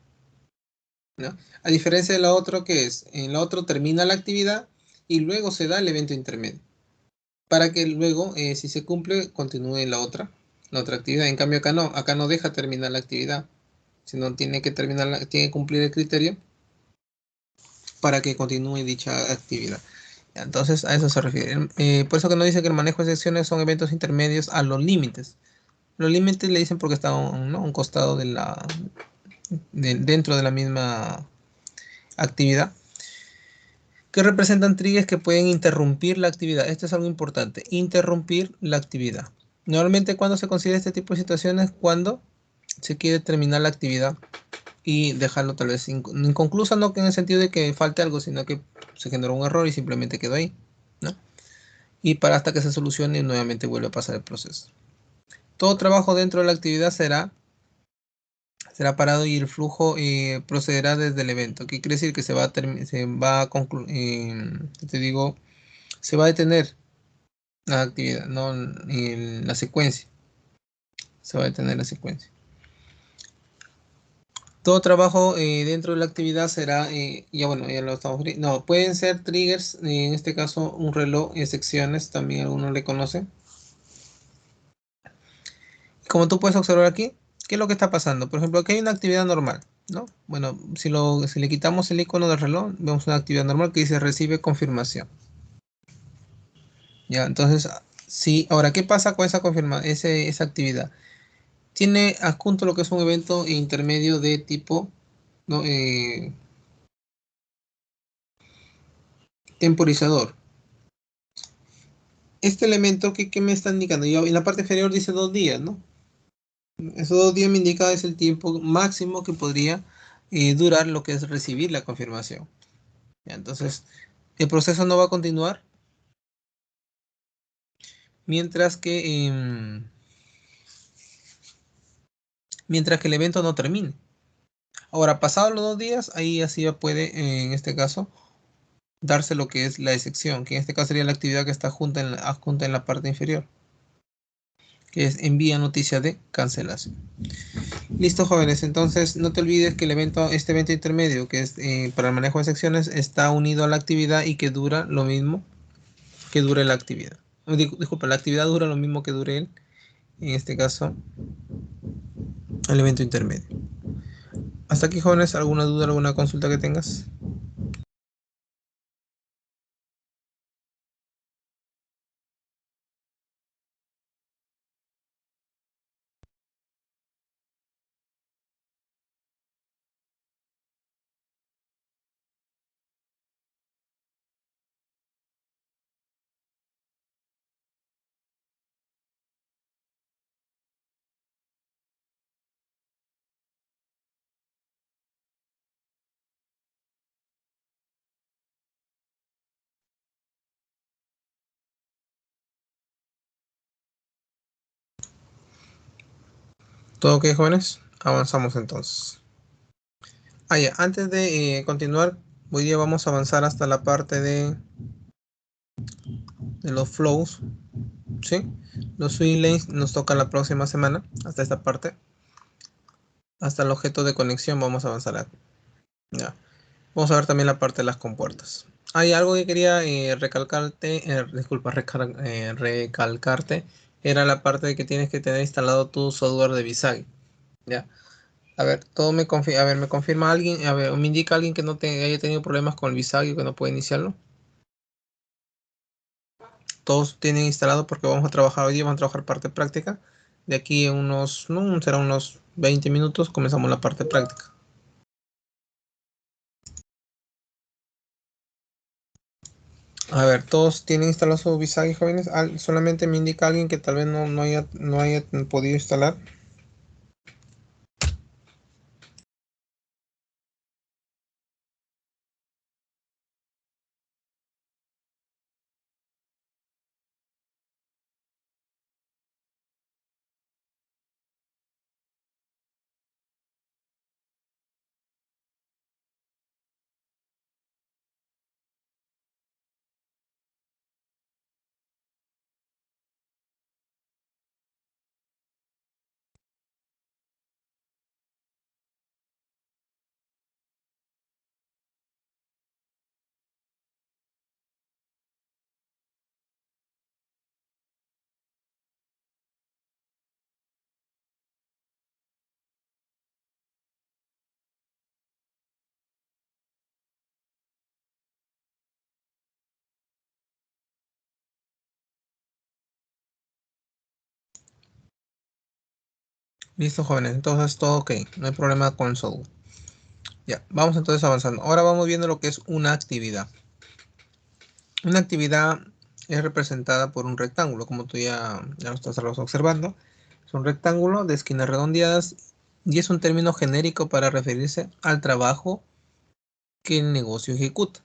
¿no? A diferencia de la otra, que es, en la otra termina la actividad y luego se da el evento intermedio, para que luego, si se cumple, continúe la otra actividad. En cambio, acá no deja terminar la actividad, sino tiene que tiene que cumplir el criterio para que continúe dicha actividad. Entonces, a eso se refiere. Por eso que nos dice que el manejo de secciones son eventos intermedios a los límites. Los límites le dicen porque está, ¿no?, a un costado dentro de la misma actividad, que representan triggers que pueden interrumpir la actividad. Esto es algo importante, interrumpir la actividad. Normalmente, cuando se considera este tipo de situaciones, cuando se quiere terminar la actividad y dejarlo tal vez inconclusa, no que en el sentido de que falte algo, sino que se generó un error y simplemente quedó ahí, ¿no? Y para hasta que se solucione nuevamente vuelve a pasar el proceso. Todo trabajo dentro de la actividad será parado y el flujo procederá desde el evento. ¿Qué quiere decir? Que te digo, se va a detener la actividad, no en la secuencia. Se va a detener la secuencia. Todo trabajo dentro de la actividad será, ya bueno, ya lo estamos viendo. No, pueden ser triggers, en este caso un reloj en secciones, también algunos le conocen. Como tú puedes observar aquí, ¿qué es lo que está pasando? Por ejemplo, aquí hay una actividad normal, ¿no? Bueno, si le quitamos el icono del reloj, vemos una actividad normal que dice recibe confirmación. Ya, entonces, sí, ahora, ¿qué pasa con esa actividad? Tiene adjunto lo que es un evento intermedio de tipo, ¿no?, temporizador. Este elemento, ¿qué me está indicando? En la parte inferior dice 2 días, ¿no? Esos 2 días me indica es el tiempo máximo que podría durar lo que es recibir la confirmación. Ya, entonces, el proceso no va a continuar mientras que, mientras que el evento no termine. Ahora, pasados los 2 días, ahí así ya puede, en este caso, darse lo que es la excepción, que en este caso sería la actividad que está adjunta en la parte inferior, que es envía noticia de cancelación. Listo, jóvenes, entonces no te olvides que este evento intermedio, que es para el manejo de secciones, está unido a la actividad y que dura lo mismo que dure la actividad. Disculpa, la actividad dura lo mismo que dure en este caso, el evento intermedio. Hasta aquí, jóvenes, ¿alguna duda, alguna consulta que tengas? ¿Todo ok, jóvenes? Avanzamos entonces. Ya, antes de continuar, hoy día vamos a avanzar hasta la parte de los flows, ¿sí? Los swim lanes nos toca la próxima semana, hasta esta parte. Hasta el objeto de conexión vamos a avanzar aquí. Ya. Vamos a ver también la parte de las compuertas. Hay algo que quería recalcarte, era la parte de que tienes que tener instalado tu software de Visage. ¿Ya? A ver, me confirma alguien, a ver, me indica alguien que no haya tenido problemas con el Visage, que no puede iniciarlo. Todos tienen instalado porque vamos a trabajar hoy día, vamos a trabajar parte práctica. De aquí en unos, no, será unos 20 minutos, comenzamos la parte práctica. A ver, todos tienen instalado su Visage, jóvenes. Solamente me indica alguien que tal vez no haya podido instalar. Listo, jóvenes. Entonces todo ok. No hay problema con el software. Ya, vamos entonces avanzando. Ahora vamos viendo lo que es una actividad. Una actividad es representada por un rectángulo, como tú ya lo estás observando. Es un rectángulo de esquinas redondeadas y es un término genérico para referirse al trabajo que el negocio ejecuta.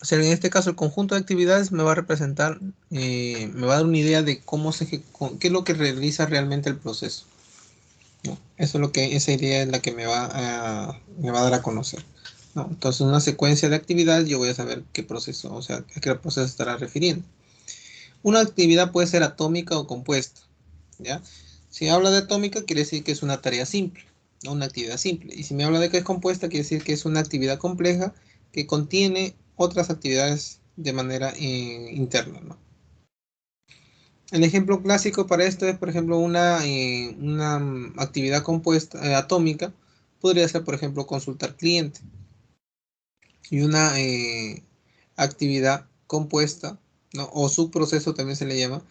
O sea, en este caso el conjunto de actividades me va a representar, me va a dar una idea de cómo qué es lo que realiza realmente el proceso, ¿no? Eso es lo que, esa idea es la que me va a dar a conocer, ¿no? Entonces, una secuencia de actividades, yo voy a saber qué proceso, o sea, a qué proceso estará refiriendo. Una actividad puede ser atómica o compuesta, ¿ya? Si habla de atómica, quiere decir que es una tarea simple, ¿no? Una actividad simple. Y si me habla de que es compuesta, quiere decir que es una actividad compleja que contiene otras actividades de manera interna, ¿no? El ejemplo clásico para esto es, por ejemplo, una actividad compuesta atómica. Podría ser, por ejemplo, consultar cliente. Y una actividad compuesta, ¿no? O subproceso también se le llama.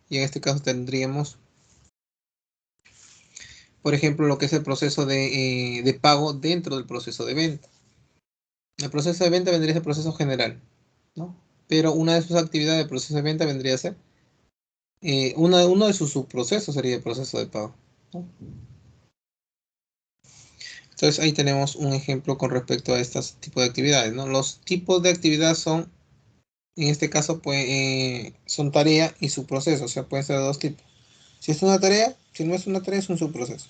Y en este caso tendríamos, por ejemplo, lo que es el proceso de pago dentro del proceso de venta. El proceso de venta vendría a ser el proceso general, ¿no? Pero una de sus actividades del proceso de venta vendría a ser, uno de sus subprocesos sería el proceso de pago, ¿no? Entonces ahí tenemos un ejemplo con respecto a estos tipos de actividades, ¿no? Los tipos de actividad son, en este caso, pues, son tarea y subproceso, o sea, pueden ser de dos tipos. Si es una tarea, si no es una tarea, es un subproceso.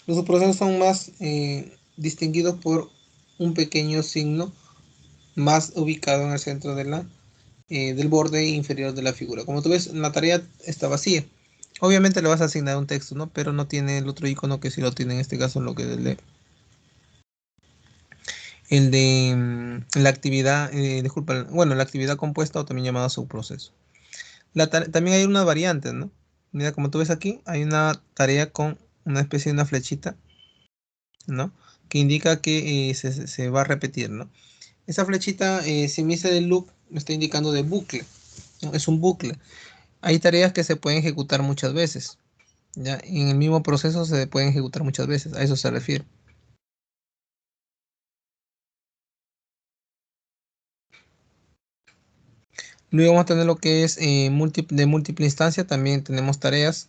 Los subprocesos son más distinguidos por un pequeño signo más ubicado en el centro del borde inferior de la figura. Como tú ves, la tarea está vacía. Obviamente le vas a asignar un texto, ¿no? Pero no tiene el otro icono que sí lo tiene en este caso, lo que es la actividad, disculpa, bueno, la actividad compuesta o también llamada subproceso. También hay una variante, ¿no? Mira, como tú ves aquí, hay una tarea con una especie de una flechita, ¿no? Que indica que se va a repetir, ¿no? Esa flechita, si me dice de loop, me está indicando de bucle, ¿no? Es un bucle. Hay tareas que se pueden ejecutar muchas veces, ¿ya? En el mismo proceso se pueden ejecutar muchas veces, a eso se refiere. Luego vamos a tener lo que es de múltiple instancia, también tenemos tareas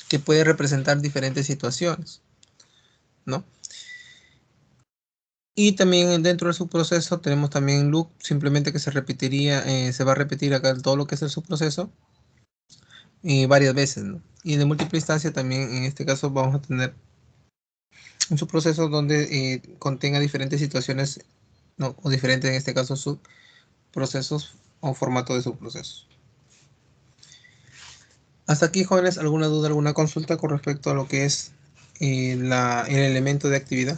que pueden representar diferentes situaciones, ¿no? Y también dentro de su proceso tenemos también loop, simplemente que se repetiría, se va a repetir acá todo lo que es el subproceso varias veces, ¿no? Y de múltiple instancia también en este caso vamos a tener un subproceso donde contenga diferentes situaciones, ¿no? O diferentes en este caso subprocesos o formato de subprocesos. Hasta aquí, jóvenes, ¿alguna duda, alguna consulta con respecto a lo que es el elemento de actividad?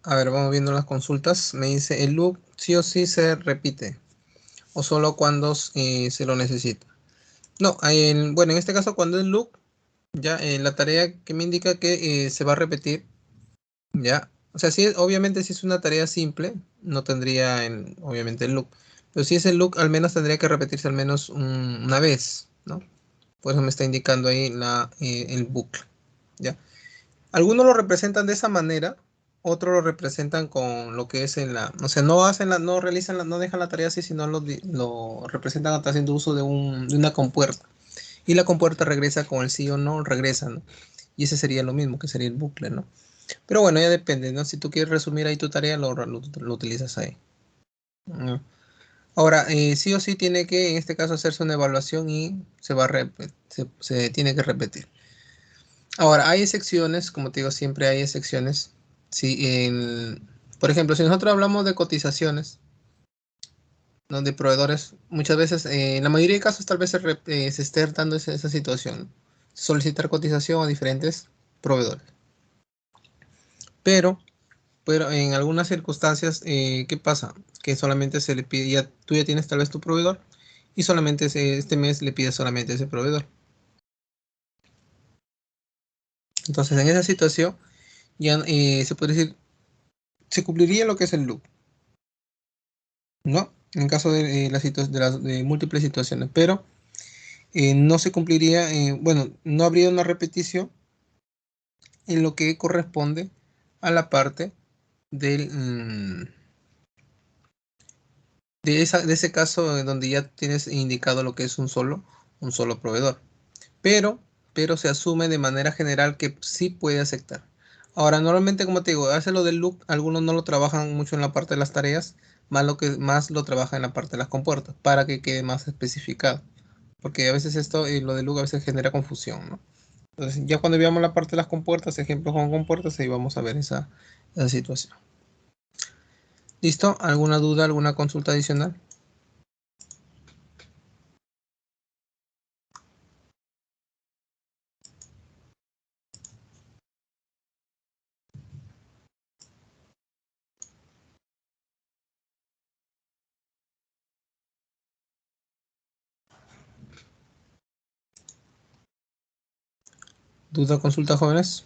A ver, vamos viendo las consultas. Me dice, ¿el loop sí o sí se repite? ¿O solo cuando se lo necesita? No, bueno, en este caso cuando es loop, ya la tarea que me indica que se va a repetir, ya. O sea, obviamente si es una tarea simple, no tendría obviamente el loop. Pero si es el loop, al menos tendría que repetirse al menos una vez, ¿no? Por eso me está indicando ahí el bucle, ¿ya? Algunos lo representan de esa manera, otros lo representan con lo que es o sea, no realizan no dejan la tarea así, sino lo representan hasta haciendo uso de una compuerta. Y la compuerta regresa con el sí o no, regresa, ¿no? Y ese sería lo mismo, que sería el bucle, ¿no? Pero bueno, ya depende, ¿no? Si tú quieres resumir ahí tu tarea, lo utilizas ahí, ¿no? Ahora, sí o sí tiene que, en este caso, hacerse una evaluación y se tiene que repetir. Ahora, hay excepciones, como te digo, siempre hay excepciones. Si por ejemplo, si nosotros hablamos de cotizaciones, ¿no? De proveedores, muchas veces, en la mayoría de casos, tal vez se esté dando esa situación. Solicitar cotización a diferentes proveedores. Pero, pero en algunas circunstancias, ¿qué pasa? Que solamente se le pide, tú ya tienes tal vez tu proveedor y solamente este mes le pides solamente a ese proveedor. Entonces, en esa situación, ya se puede decir, se cumpliría lo que es el loop, ¿no? En caso de de múltiples situaciones, pero no se cumpliría, bueno, no habría una repetición en lo que corresponde a la parte del, de ese caso donde ya tienes indicado lo que es un solo proveedor. Pero, pero se asume de manera general que sí puede aceptar. Ahora, normalmente, como te digo, hace lo del loop, algunos no lo trabajan mucho en la parte de las tareas, más lo trabaja en la parte de las compuertas, para que quede más especificado. Porque a veces esto, lo del loop a veces genera confusión, ¿no? Entonces, ya cuando veamos la parte de las compuertas, ejemplos con compuertas, ahí vamos a ver esa situación. ¿Listo? ¿Alguna duda, alguna consulta adicional? ¿Duda, consulta, jóvenes?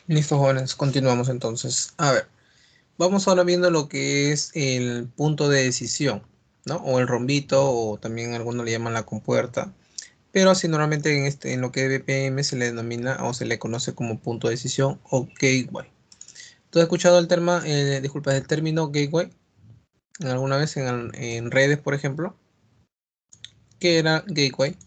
Listo, jóvenes, continuamos entonces. A ver, vamos ahora viendo lo que es el punto de decisión, ¿no? O el rombito, o también algunos le llaman la compuerta. Pero así normalmente en lo que es BPM se le denomina o se le conoce como punto de decisión o gateway. ¿Tú has escuchado disculpa, el término gateway alguna vez en redes, por ejemplo? ¿Qué era gateway?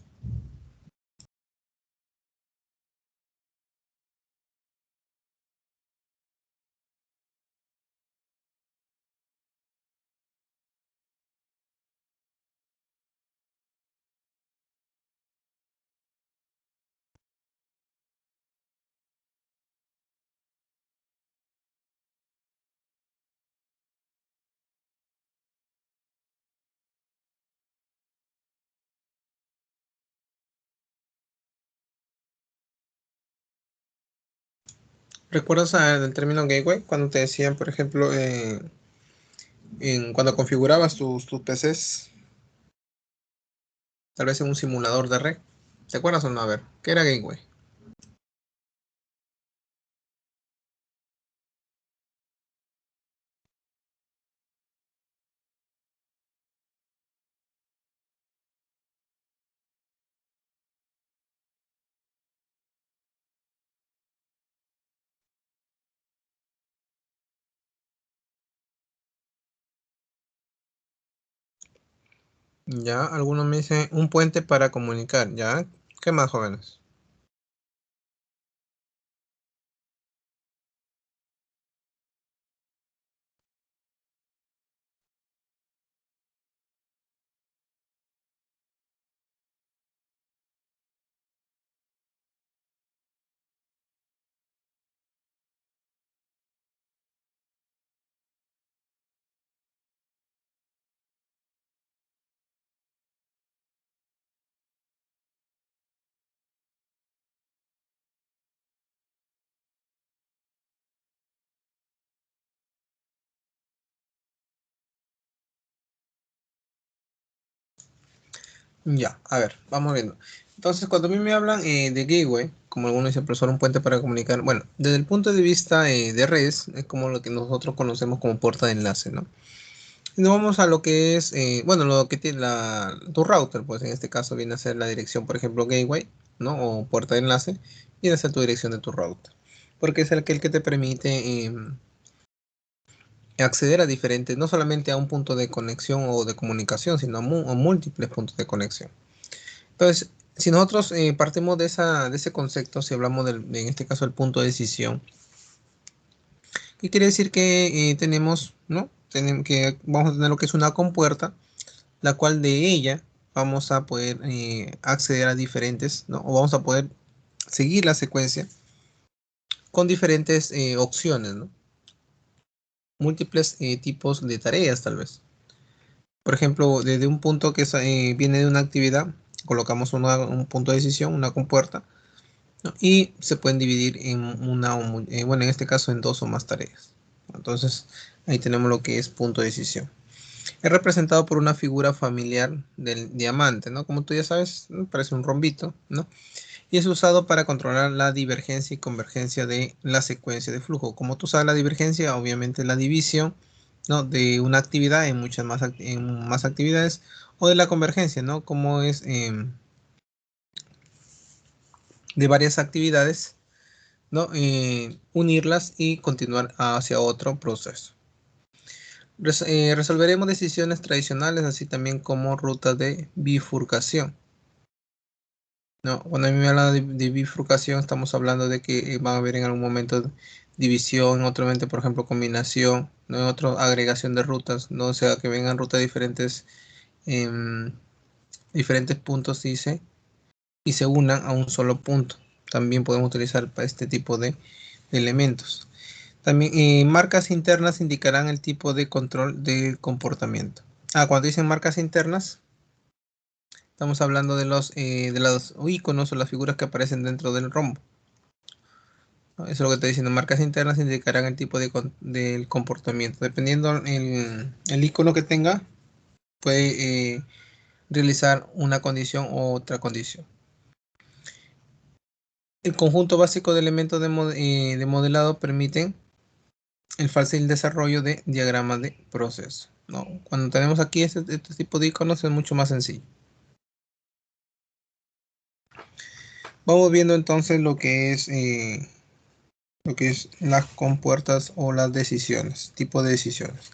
¿Recuerdas del término gateway cuando te decían, por ejemplo, cuando configurabas tus PCs, tal vez en un simulador de red? ¿Te acuerdas o no? A ver, ¿qué era gateway? Ya, algunos me dicen un puente para comunicar, ¿ya? ¿Qué más, jóvenes? Ya, a ver, vamos viendo. Entonces, cuando a mí me hablan de gateway, como algunos dicen, profesor, un puente para comunicar, bueno, desde el punto de vista de redes, es como lo que nosotros conocemos como puerta de enlace, ¿no? Y nos vamos a lo que es, bueno, lo que tiene tu router, pues en este caso viene a ser la dirección, por ejemplo, gateway, ¿no? O puerta de enlace, viene a ser tu dirección de tu router. Porque es el que te permite acceder a diferentes, no solamente a un punto de conexión o de comunicación, sino a múltiples puntos de conexión. Entonces, si nosotros partimos de ese concepto, si hablamos en este caso del punto de decisión, ¿qué quiere decir que tenemos, ¿no? Tenemos que vamos a tener lo que es una compuerta, la cual de ella vamos a poder acceder a diferentes, ¿no? O vamos a poder seguir la secuencia con diferentes opciones, ¿no? Múltiples tipos de tareas, tal vez. Por ejemplo, desde un punto que viene de una actividad, colocamos un punto de decisión, una compuerta, ¿no? Y se pueden dividir en bueno, en este caso en dos o más tareas. Entonces, ahí tenemos lo que es punto de decisión. Es representado por una figura familiar del diamante, ¿no? Como tú ya sabes, ¿no? Parece un rombito, ¿no? Y es usado para controlar la divergencia y convergencia de la secuencia de flujo. Como tú sabes, la divergencia, obviamente, la división, ¿no? De una actividad en en más actividades, o de la convergencia, ¿no? Como es de varias actividades, ¿no? Unirlas y continuar hacia otro proceso. Resolveremos decisiones tradicionales, así también como rutas de bifurcación, ¿no? Cuando a mí me habla de bifurcación, estamos hablando de que van a haber en algún momento división, en otro momento, por ejemplo, combinación, ¿no? En otro, agregación de rutas, ¿no? O sea, que vengan rutas diferentes, em, diferentes puntos, dice, y se unan a un solo punto. También podemos utilizar para este tipo de elementos. También marcas internas indicarán el tipo de control del comportamiento. Cuando dicen marcas internas, estamos hablando de los iconos o las figuras que aparecen dentro del rombo, ¿no? Eso es lo que está diciendo. Marcas internas indicarán el tipo del comportamiento. Dependiendo el icono que tenga, puede realizar una condición u otra condición. El conjunto básico de elementos de modelado permiten el fácil desarrollo de diagramas de proceso, ¿no? Cuando tenemos aquí este tipo de iconos es mucho más sencillo. Vamos viendo entonces lo que es las compuertas o las decisiones, tipo de decisiones.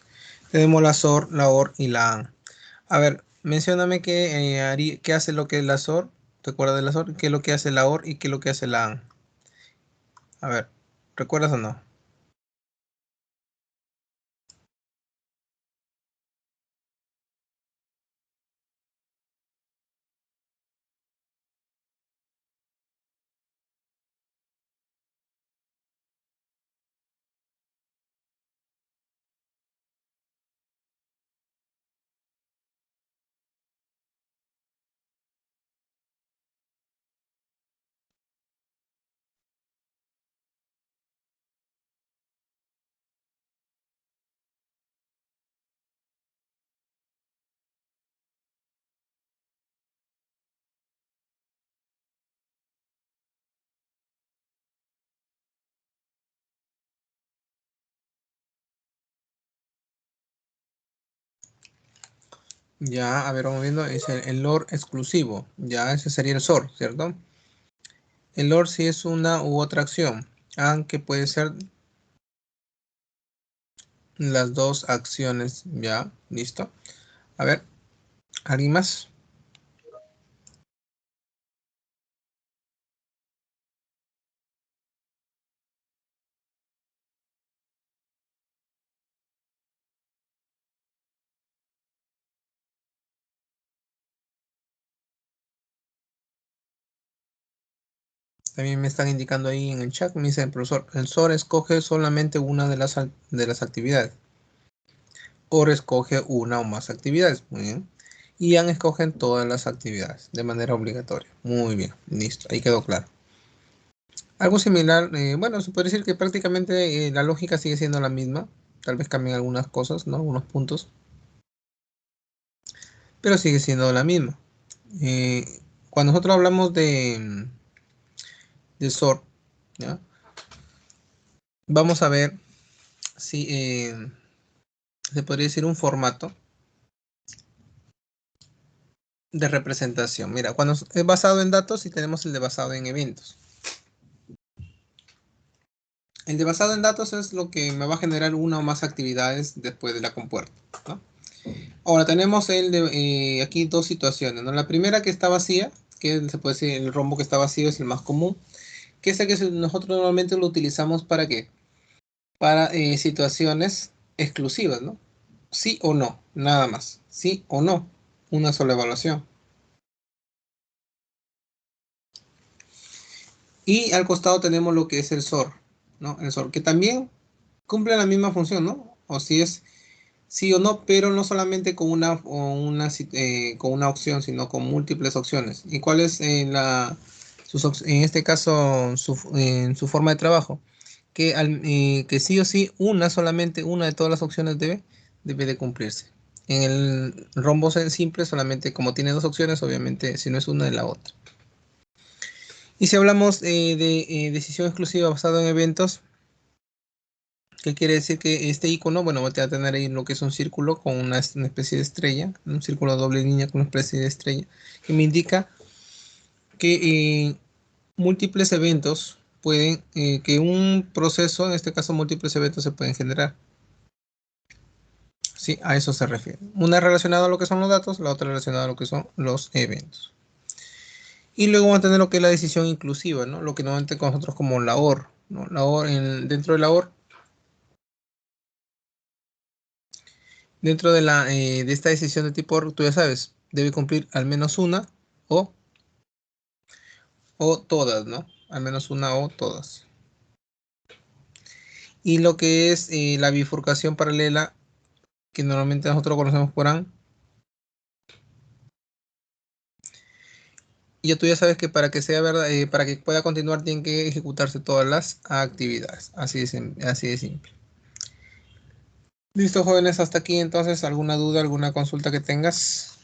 Tenemos la SOR, la OR y la AND. A ver, mencióname qué hace lo que es la SOR. ¿Te acuerdas de la SOR? ¿Qué es lo que hace la OR y qué es lo que hace la AND? A ver, ¿recuerdas o no? Ya, a ver, vamos viendo, es el OR exclusivo. Ya, ese sería el SOR, ¿cierto? El OR sí es una u otra acción, aunque puede ser las dos acciones. Ya, listo. A ver, ¿Alguien más? También me están indicando ahí en el chat, me dice el profesor, el SOR escoge solamente una de las actividades. OR escoge una o más actividades. Muy bien. Y IAN escogen todas las actividades de manera obligatoria. Muy bien, listo, ahí quedó claro. Algo similar, bueno, se puede decir que prácticamente la lógica sigue siendo la misma. Tal vez cambien algunas cosas, ¿no? Algunos puntos. Pero sigue siendo la misma. Cuando nosotros hablamos de SOR, ¿ya? Vamos a ver si se podría decir un formato de representación. Mira, cuando es basado en datos y tenemos el de basado en eventos. El de basado en datos es lo que me va a generar una o más actividades después de la compuerta, ¿no? Ahora tenemos el de aquí dos situaciones, ¿no? La primera que está vacía, que se puede decir el rombo que está vacío es el más común, que es el que nosotros normalmente lo utilizamos para ¿qué? Para situaciones exclusivas, ¿no? Sí o no, nada más. Sí o no, una sola evaluación. Y al costado tenemos lo que es el SOR, ¿no? El SOR, que también cumple la misma función, ¿no? O si es sí o no, pero no solamente con con una opción, sino con múltiples opciones. ¿Y cuál es en este caso en su forma de trabajo? Que sí o sí, solamente una de todas las opciones debe de cumplirse. En el rombo simple, solamente como tiene dos opciones, obviamente, si no es una, es la otra. Y si hablamos de decisión exclusiva basada en eventos, ¿qué quiere decir? Que este icono, bueno, voy a tener ahí lo que es un círculo con una especie de estrella, un círculo doble línea con una especie de estrella, que me indica que múltiples eventos pueden, que un proceso, en este caso múltiples eventos se pueden generar. Sí, a eso se refiere. Una relacionada a lo que son los datos, la otra relacionada a lo que son los eventos. Y luego vamos a tener lo que es la decisión inclusiva, ¿no? Lo que normalmente con nosotros como la OR, ¿no? Dentro de la OR, dentro de esta decisión de tipo OR, tú ya sabes, debe cumplir al menos una o, o todas, ¿no? Al menos una o todas. Y lo que es la bifurcación paralela, que normalmente nosotros conocemos por AND, y ya tú ya sabes que para que sea verdad, para que pueda continuar, tienen que ejecutarse todas las actividades. Así de simple. Listo, jóvenes, hasta aquí entonces. ¿Alguna duda, alguna consulta que tengas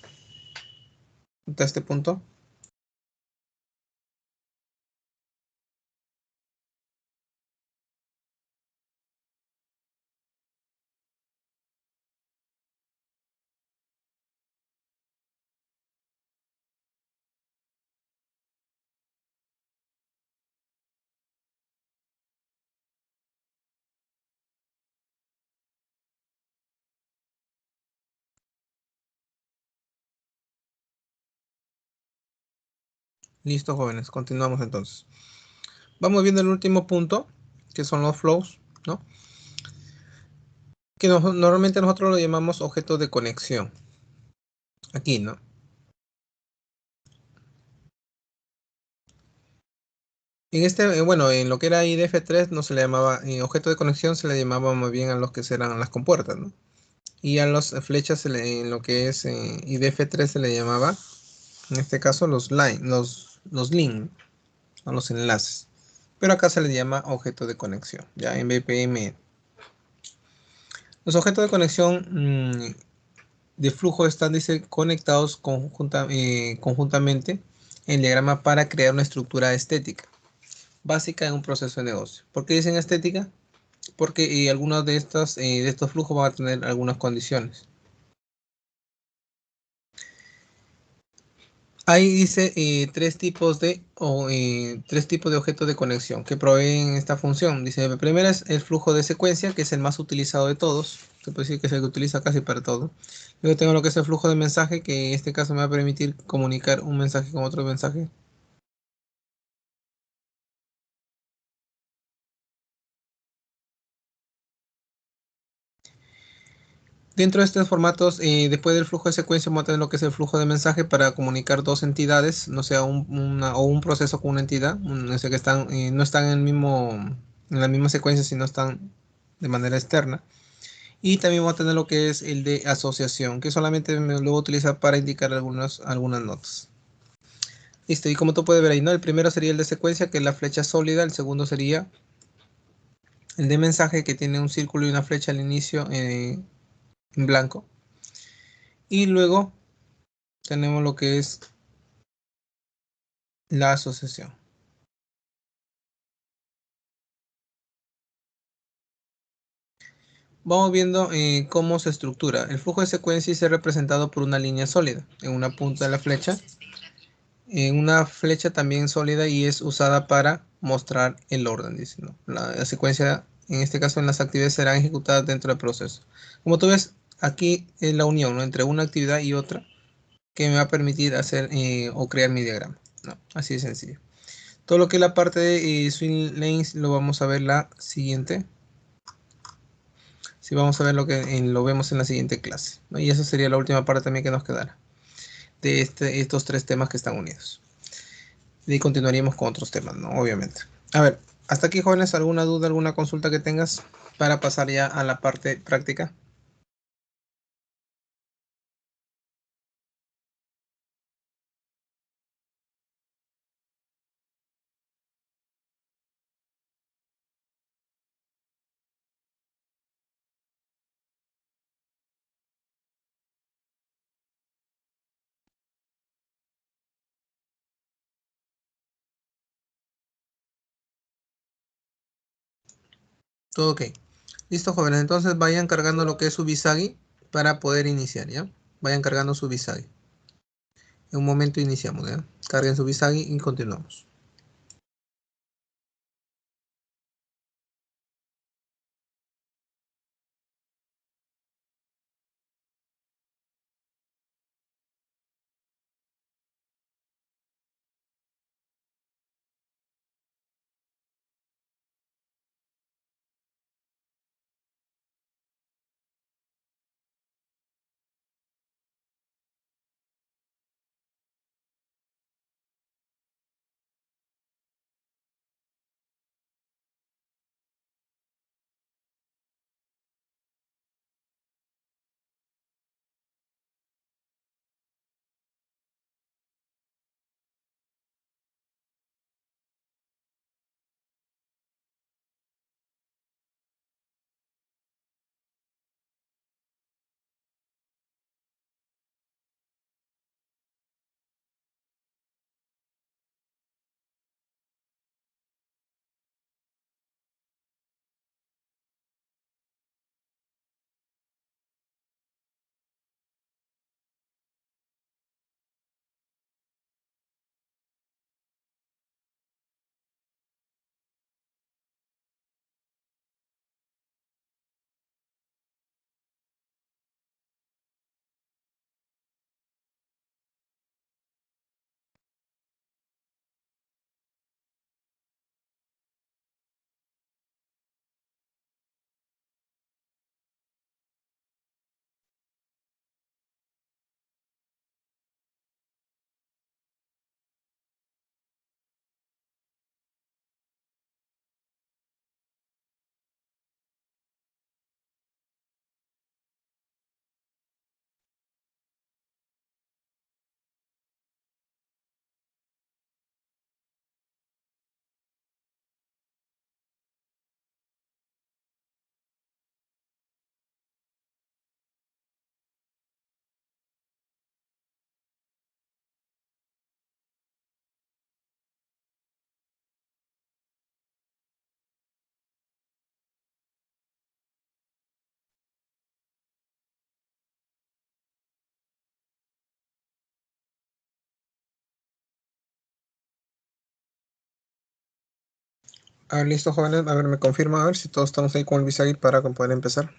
hasta este punto? Listo, jóvenes, continuamos entonces. Vamos viendo el último punto, que son los flows, ¿no? Que normalmente nosotros lo llamamos objetos de conexión. Aquí, ¿no? En bueno, en lo que era IDF3 no se le llamaba, objeto de conexión se le llamaba más bien a los que serán las compuertas, ¿no? Y a las flechas en lo que es IDF3 se le llamaba, en este caso, los links, ¿no? Los enlaces. Pero acá se le llama objeto de conexión, ya en BPM. Los objetos de conexión de flujo están, dice, conectados conjuntamente en diagrama para crear una estructura estética básica en un proceso de negocio. ¿Por qué dicen estética? Porque algunos de estos flujos van a tener algunas condiciones. Ahí dice tres tipos de objetos de conexión que proveen esta función. Dice, el primero es el flujo de secuencia, que es el más utilizado de todos. Se puede decir que se utiliza casi para todo. Luego tengo lo que es el flujo de mensaje, que en este caso me va a permitir comunicar un mensaje con otro mensaje. Dentro de estos formatos, después del flujo de secuencia, vamos a tener lo que es el flujo de mensaje para comunicar dos entidades, no sea o un proceso con una entidad, no sé que están, no están en la misma secuencia, sino están de manera externa. Y también vamos a tener lo que es el de asociación, que solamente me lo voy a utilizar para indicar algunas notas. Listo, y como tú puedes ver ahí, ¿no? El primero sería el de secuencia, que es la flecha sólida. El segundo sería el de mensaje, que tiene un círculo y una flecha al inicio en blanco. Y luego tenemos lo que es la asociación. Vamos viendo cómo se estructura. El flujo de secuencia es representado por una línea sólida en una punta de la flecha. En una flecha también sólida y es usada para mostrar el orden, dice, ¿no? La secuencia, en este caso en las actividades serán ejecutadas dentro del proceso. Como tú ves, aquí es la unión, ¿no?, entre una actividad y otra que me va a permitir hacer o crear mi diagrama, ¿no? Así de sencillo. Todo lo que es la parte de swing lanes lo vamos a ver la siguiente. Sí, vamos a ver lo vemos en la siguiente clase, ¿no? Y esa sería la última parte también que nos quedará de estos tres temas que están unidos. Y continuaríamos con otros temas, ¿no? Obviamente. A ver, hasta aquí, jóvenes, ¿alguna duda, alguna consulta que tengas para pasar ya a la parte práctica? Todo ok. Listo, jóvenes. Entonces vayan cargando lo que es su Visagi para poder iniciar, ¿ya? Vayan cargando su Visagi. En un momento iniciamos, ¿ya? Carguen su Visagi y continuamos. A ver, listo, jóvenes. A ver, me confirma a ver si todos estamos ahí con el Visagi para poder empezar.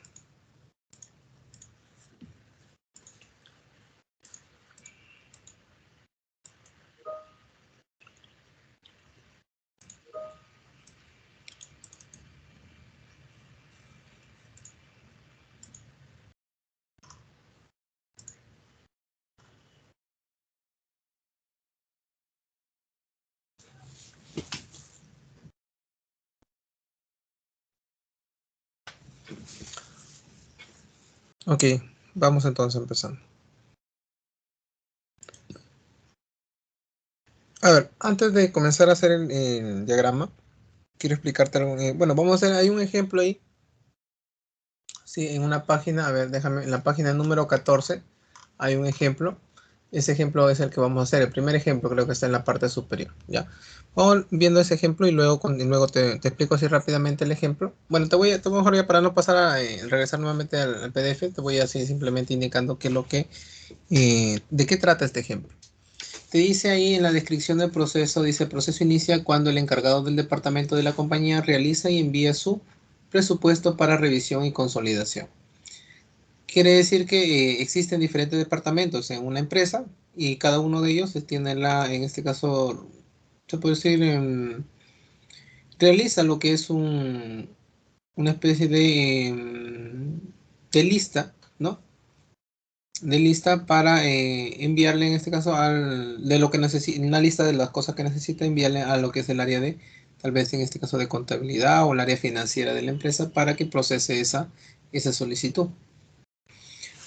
Ok, vamos entonces empezando. A ver, antes de comenzar a hacer el diagrama, quiero explicarte algo. Bueno, vamos a hacer, hay un ejemplo ahí. Sí, en una página, a ver, déjame, en la página número 14 hay un ejemplo. Ese ejemplo es el que vamos a hacer. El primer ejemplo creo que está en la parte superior, ¿ya? Vamos viendo ese ejemplo y luego te explico así rápidamente el ejemplo. Bueno, te voy a mejor ya para no pasar a regresar nuevamente al PDF, te voy así simplemente indicando de qué trata este ejemplo. Te dice ahí en la descripción del proceso, dice, el proceso inicia cuando el encargado del departamento de la compañía realiza y envía su presupuesto para revisión y consolidación. Quiere decir que existen diferentes departamentos en una empresa y cada uno de ellos tiene en este caso, se puede decir, realiza lo que es una especie de lista, ¿no? De lista para enviarle en este caso de lo que necesita, una lista de las cosas que necesita enviarle a lo que es el área de, tal vez en este caso de contabilidad o el área financiera de la empresa para que procese esa solicitud.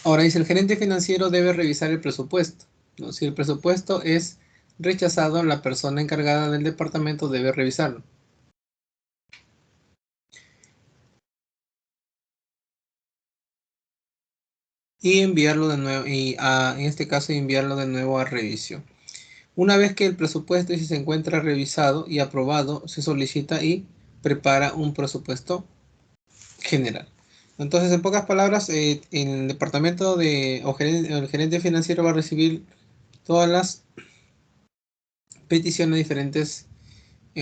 Ahora dice, el gerente financiero debe revisar el presupuesto, ¿no? Si el presupuesto es rechazado, la persona encargada del departamento debe revisarlo. Y enviarlo de nuevo, en este caso enviarlo de nuevo a revisión. Una vez que el presupuesto se encuentra revisado y aprobado, se solicita y prepara un presupuesto general. Entonces, en pocas palabras, el departamento el gerente financiero va a recibir todas las peticiones diferentes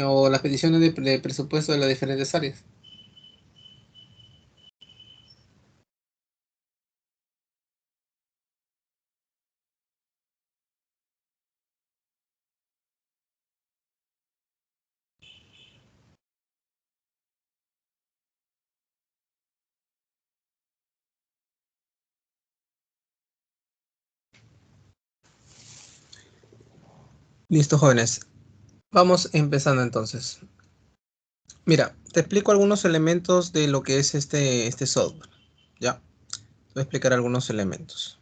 o las peticiones de presupuesto de las diferentes áreas. Listo, jóvenes. Vamos empezando entonces. Mira, te explico algunos elementos de lo que es este software. Ya, te voy a explicar algunos elementos.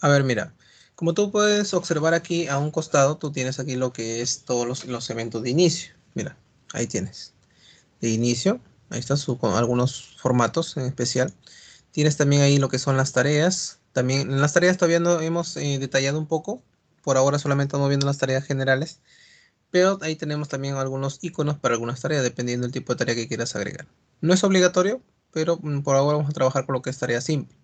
A ver, mira, como tú puedes observar aquí a un costado, tú tienes aquí lo que es todos los eventos de inicio. Mira, ahí tienes. De inicio, ahí está con algunos formatos en especial. Tienes también ahí lo que son las tareas. También en las tareas todavía no hemos detallado un poco. Por ahora solamente estamos viendo las tareas generales. Pero ahí tenemos también algunos iconos para algunas tareas, dependiendo del tipo de tarea que quieras agregar. No es obligatorio, pero por ahora vamos a trabajar con lo que es tarea simple.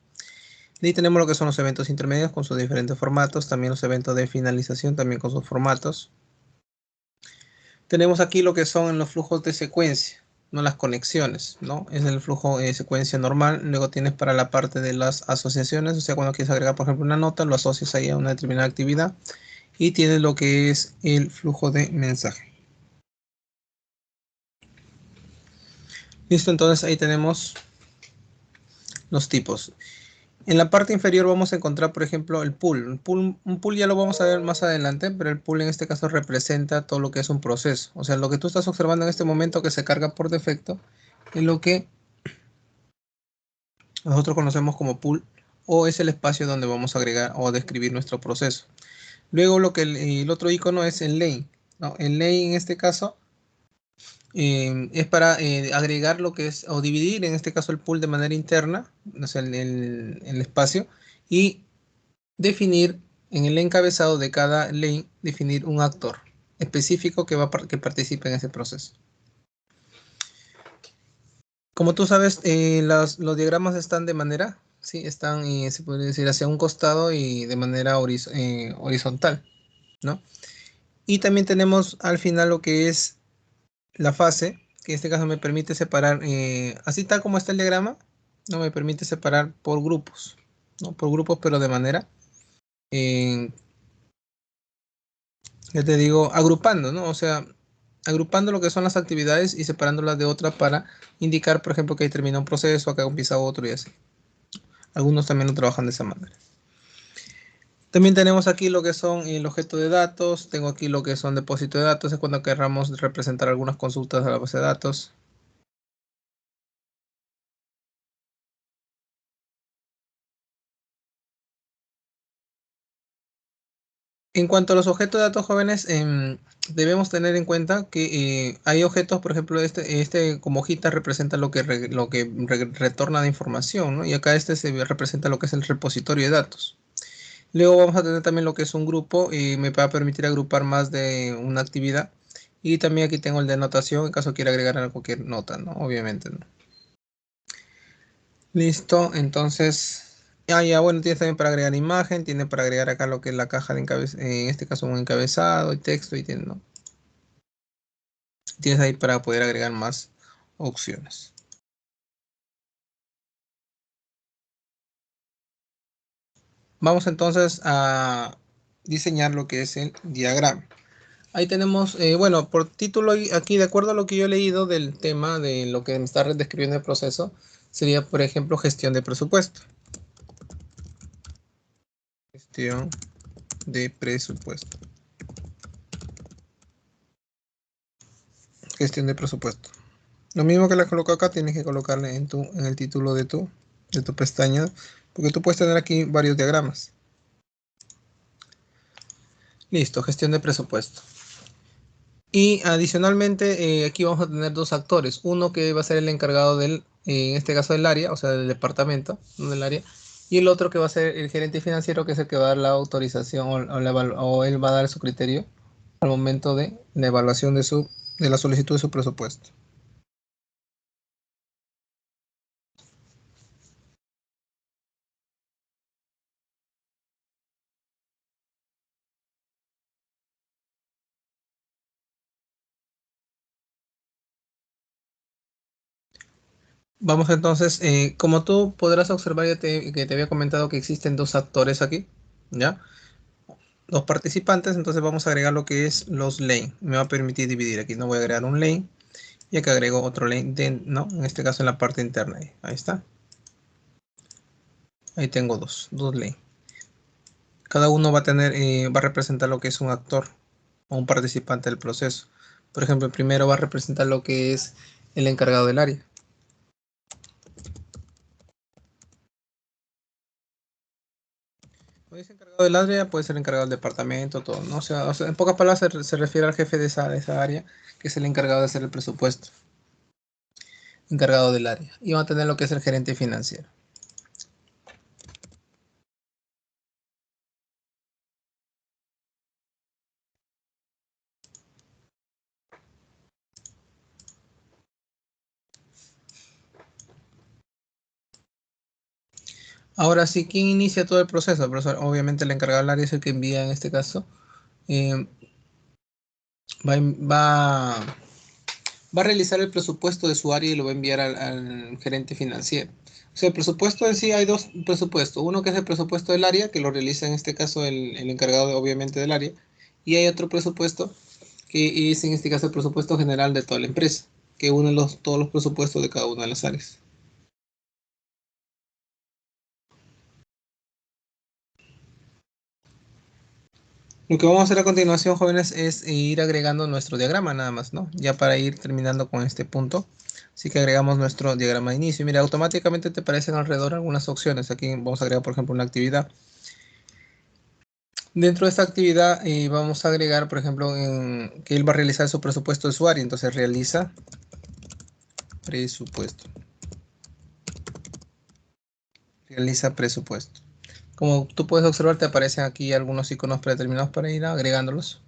Y ahí tenemos lo que son los eventos intermedios con sus diferentes formatos, también los eventos de finalización también con sus formatos. Tenemos aquí lo que son los flujos de secuencia, no las conexiones, ¿no? Es el flujo de secuencia normal. Luego tienes para la parte de las asociaciones, o sea, cuando quieres agregar, por ejemplo, una nota, lo asocias ahí a una determinada actividad. Y tienes lo que es el flujo de mensaje. Listo, entonces ahí tenemos los tipos. En la parte inferior vamos a encontrar, por ejemplo, el pool. Un pool ya lo vamos a ver más adelante, pero el pool en este caso representa todo lo que es un proceso. O sea, lo que tú estás observando en este momento que se carga por defecto es lo que nosotros conocemos como pool o es el espacio donde vamos a agregar o describir nuestro proceso. Luego lo que el otro icono es el lane, ¿no? El lane en este caso es para agregar lo que es, o dividir en este caso el pool de manera interna, o sea, el espacio, y definir en el encabezado de cada lane, definir un actor específico que participe en ese proceso. Como tú sabes, los diagramas están de manera, sí, están, se puede decir, hacia un costado y de manera horizontal, ¿no? Y también tenemos al final lo que es la fase, que en este caso me permite separar, así tal como está el diagrama, no me permite separar por grupos, ¿no? Por grupos, pero de manera, eh, ya te digo, agrupando, ¿no? O sea, agrupando lo que son las actividades y separándolas de otras para indicar, por ejemplo, que ahí termina un proceso, acá empieza otro y así. Algunos también lo trabajan de esa manera. También tenemos aquí lo que son el objeto de datos. Tengo aquí lo que son depósito de datos. Es cuando queramos representar algunas consultas a la base de datos. En cuanto a los objetos de datos jóvenes, debemos tener en cuenta que hay objetos, por ejemplo, este como hojita representa lo que retorna de información, ¿no? Y acá este se representa lo que es el repositorio de datos. Luego vamos a tener también lo que es un grupo y me va a permitir agrupar más de una actividad. Y también aquí tengo el de anotación en caso quiera agregar cualquier nota, ¿no? Obviamente, ¿no? Listo, entonces, ya, bueno, tienes también para agregar imagen, tiene para agregar acá lo que es la caja de encabezado, en este caso un encabezado y texto, y tiene, ¿no? Tienes ahí para poder agregar más opciones. Vamos entonces a diseñar lo que es el diagrama. Ahí tenemos, bueno, por título aquí, de acuerdo a lo que yo he leído del tema de lo que me está describiendo el proceso, sería, por ejemplo, gestión de presupuesto. Gestión de presupuesto. Gestión de presupuesto. Lo mismo que la coloco acá, tienes que colocarle en el título de tu pestaña, porque tú puedes tener aquí varios diagramas. Listo, gestión de presupuesto. Y adicionalmente, aquí vamos a tener dos actores. Uno que va a ser el encargado del, en este caso del área, o sea, del departamento, no del área. Y el otro que va a ser el gerente financiero, que es el que va a dar la autorización o él va a dar su criterio al momento de la evaluación de la solicitud de su presupuesto. Vamos entonces, como tú podrás observar, que te había comentado que existen dos actores aquí, ¿ya? Dos participantes, entonces vamos a agregar lo que es los lane. Me va a permitir dividir aquí, no voy a agregar un lane, y acá agrego otro lane, ¿no? En este caso en la parte interna, ahí está. Ahí tengo dos lane. Cada uno va a tener, va a representar lo que es un actor o un participante del proceso. Por ejemplo, el primero va a representar lo que es el encargado del área. Puede ser encargado del área, puede ser encargado del departamento, todo, ¿no? O sea, en pocas palabras se refiere al jefe de esa área, que es el encargado de hacer el presupuesto, encargado del área. Y va a tener lo que es el gerente financiero. Ahora sí, ¿quién inicia todo el proceso? Profesor, obviamente el encargado del área es el que envía en este caso. eh, va, va, va a realizar el presupuesto de su área y lo va a enviar al gerente financiero. O sea, el presupuesto en sí hay dos presupuestos. Uno que es el presupuesto del área, que lo realiza en este caso el encargado obviamente del área. Y hay otro presupuesto que es en este caso el presupuesto general de toda la empresa, que une todos los presupuestos de cada una de las áreas. Lo que vamos a hacer a continuación, jóvenes, es ir agregando nuestro diagrama nada más, ¿no? Ya para ir terminando con este punto. Así que agregamos nuestro diagrama de inicio. Mira, automáticamente te aparecen alrededor algunas opciones. Aquí vamos a agregar, por ejemplo, una actividad. Dentro de esta actividad vamos a agregar, por ejemplo, que él va a realizar su presupuesto de usuario. Entonces realiza presupuesto. Realiza presupuesto. Como tú puedes observar, te aparecen aquí algunos iconos predeterminados para ir agregándolos.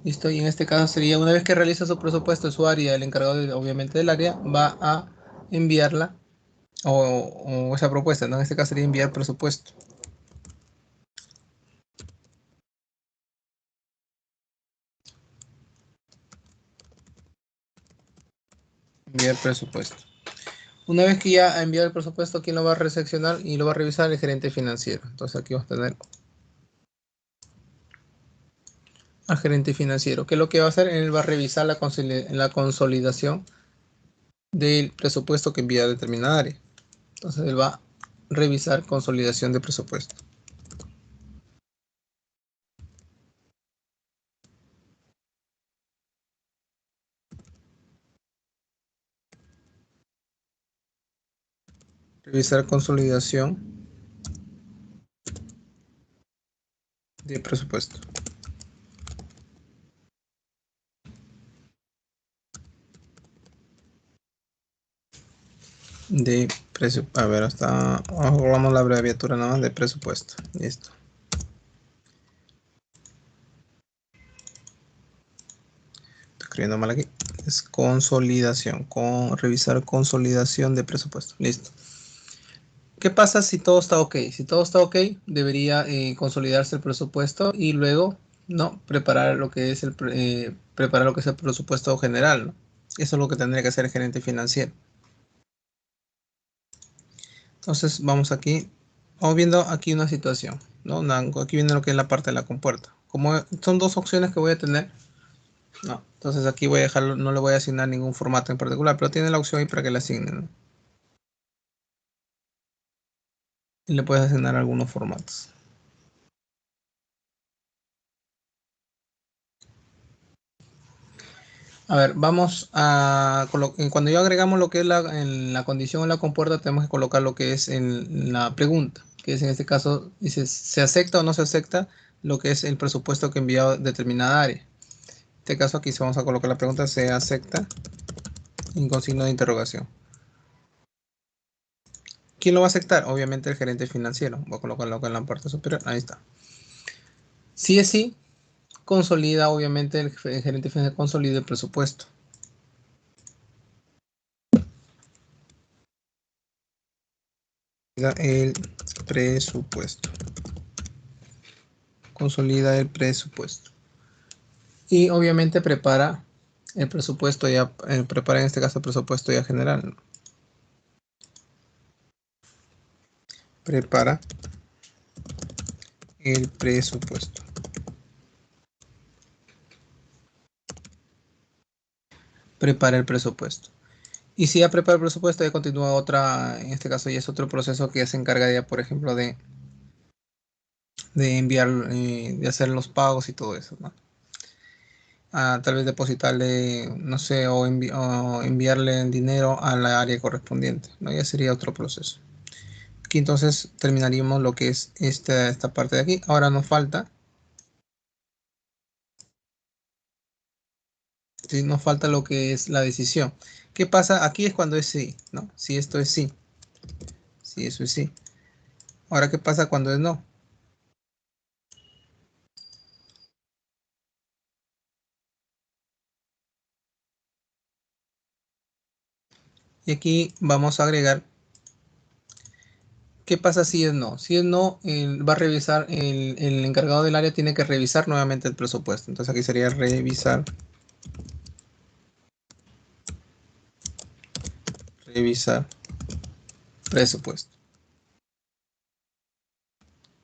Listo, y en este caso sería, una vez que realiza su presupuesto de su área, el encargado obviamente del área, va a enviarla, o esa propuesta, ¿no? En este caso sería enviar presupuesto. Enviar presupuesto. Una vez que ya ha enviado el presupuesto, ¿quién lo va a recepcionar y lo va a revisar? El gerente financiero. Entonces aquí vamos a tener al gerente financiero, que lo que va a hacer, él va a revisar la consolidación del presupuesto que envía a determinada área. Entonces él va revisar consolidación de presupuesto. Revisar consolidación de presupuesto. A ver, hasta vamos la abreviatura nada más de presupuesto. Listo. Estoy escribiendo mal aquí. Es consolidación. Revisar consolidación de presupuesto. Listo. ¿Qué pasa si todo está ok? Si todo está ok, debería consolidarse el presupuesto y luego, ¿no? Preparar lo que es preparar lo que es el presupuesto general, ¿no? Eso es lo que tendría que hacer el gerente financiero. Entonces, vamos viendo aquí una situación, ¿no? Aquí viene lo que es la parte de la compuerta. Como son dos opciones que voy a tener, ¿no? Entonces aquí voy a dejarlo, no le voy a asignar ningún formato en particular, pero tiene la opción ahí para que le asignen, ¿no? Y le puedes asignar algunos formatos. A ver, cuando ya agregamos lo que es en la condición en la compuerta, tenemos que colocar lo que es en la pregunta, que es en este caso, dice, ¿se acepta o no se acepta lo que es el presupuesto que ha enviado determinada área? En este caso aquí vamos a colocar la pregunta, ¿se acepta? Y con signo de interrogación. ¿Quién lo va a aceptar? Obviamente el gerente financiero. Voy a colocarlo acá en la parte superior. Ahí está. Si es sí, consolida, obviamente el gerente financiero consolida el presupuesto. El presupuesto. Consolida el presupuesto. Y obviamente prepara el presupuesto ya, prepara en este caso el presupuesto ya general, ¿no? Prepara el presupuesto. Prepara el presupuesto. Y si ya prepara el presupuesto, ya continúa otra, en este caso ya es otro proceso que ya se encarga ya, por ejemplo, de enviar, de hacer los pagos y todo eso, ¿no? Tal vez depositarle, no sé, o enviarle el dinero a la área correspondiente, ¿no? Ya sería otro proceso. Aquí entonces terminaríamos lo que es esta parte de aquí. Ahora nos falta, ¿sí? Nos falta lo que es la decisión. ¿Qué pasa? Aquí es cuando es sí, ¿no? Si esto es sí, si eso es sí. Ahora, ¿qué pasa cuando es no? Y aquí vamos a agregar, ¿qué pasa si es no? Si es no, va a revisar, el encargado del área tiene que revisar nuevamente el presupuesto. Entonces aquí sería revisar presupuesto.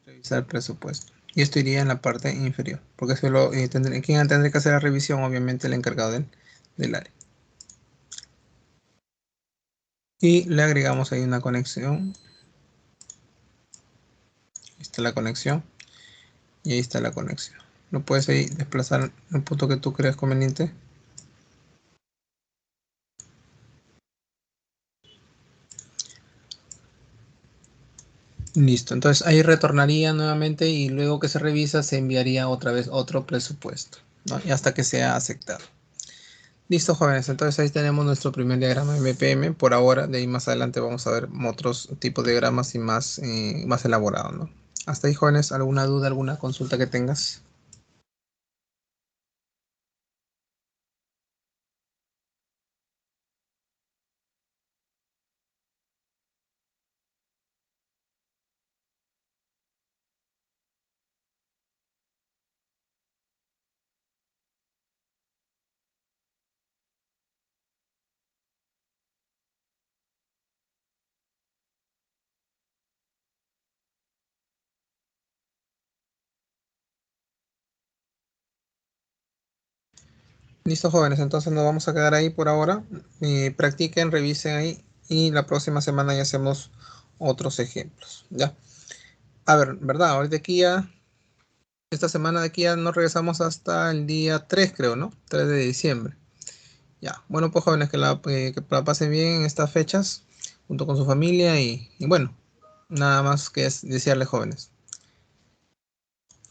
Revisar presupuesto. Y esto iría en la parte inferior. Porque quien tendría que hacer la revisión, obviamente el encargado del área. Y le agregamos ahí una conexión. Ahí está la conexión. Y ahí está la conexión. Lo puedes ahí desplazar el punto que tú creas conveniente. Listo. Entonces ahí retornaría nuevamente y luego que se revisa se enviaría otra vez otro presupuesto, ¿no? Y hasta que sea aceptado. Listo, jóvenes. Entonces ahí tenemos nuestro primer diagrama MPM por ahora. De ahí más adelante vamos a ver otros tipos de diagramas y más elaborados, ¿no? Hasta ahí, jóvenes. ¿Alguna duda, alguna consulta que tengas? Listo, jóvenes. Entonces nos vamos a quedar ahí por ahora. Practiquen, revisen ahí y la próxima semana ya hacemos otros ejemplos, ¿ya? A ver, ¿verdad? Ahorita aquí ya, esta semana de aquí ya no regresamos hasta el día 3, creo, ¿no? 3 de diciembre. Ya, bueno, pues jóvenes, que la pasen bien en estas fechas, junto con su familia y bueno, nada más que desearles jóvenes.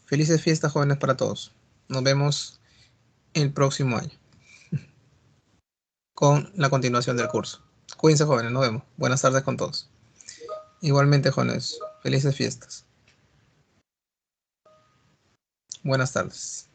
Felices fiestas jóvenes para todos. Nos vemos el próximo año con la continuación del curso. Cuídense jóvenes, nos vemos. Buenas tardes con todos. Igualmente jóvenes, felices fiestas. Buenas tardes.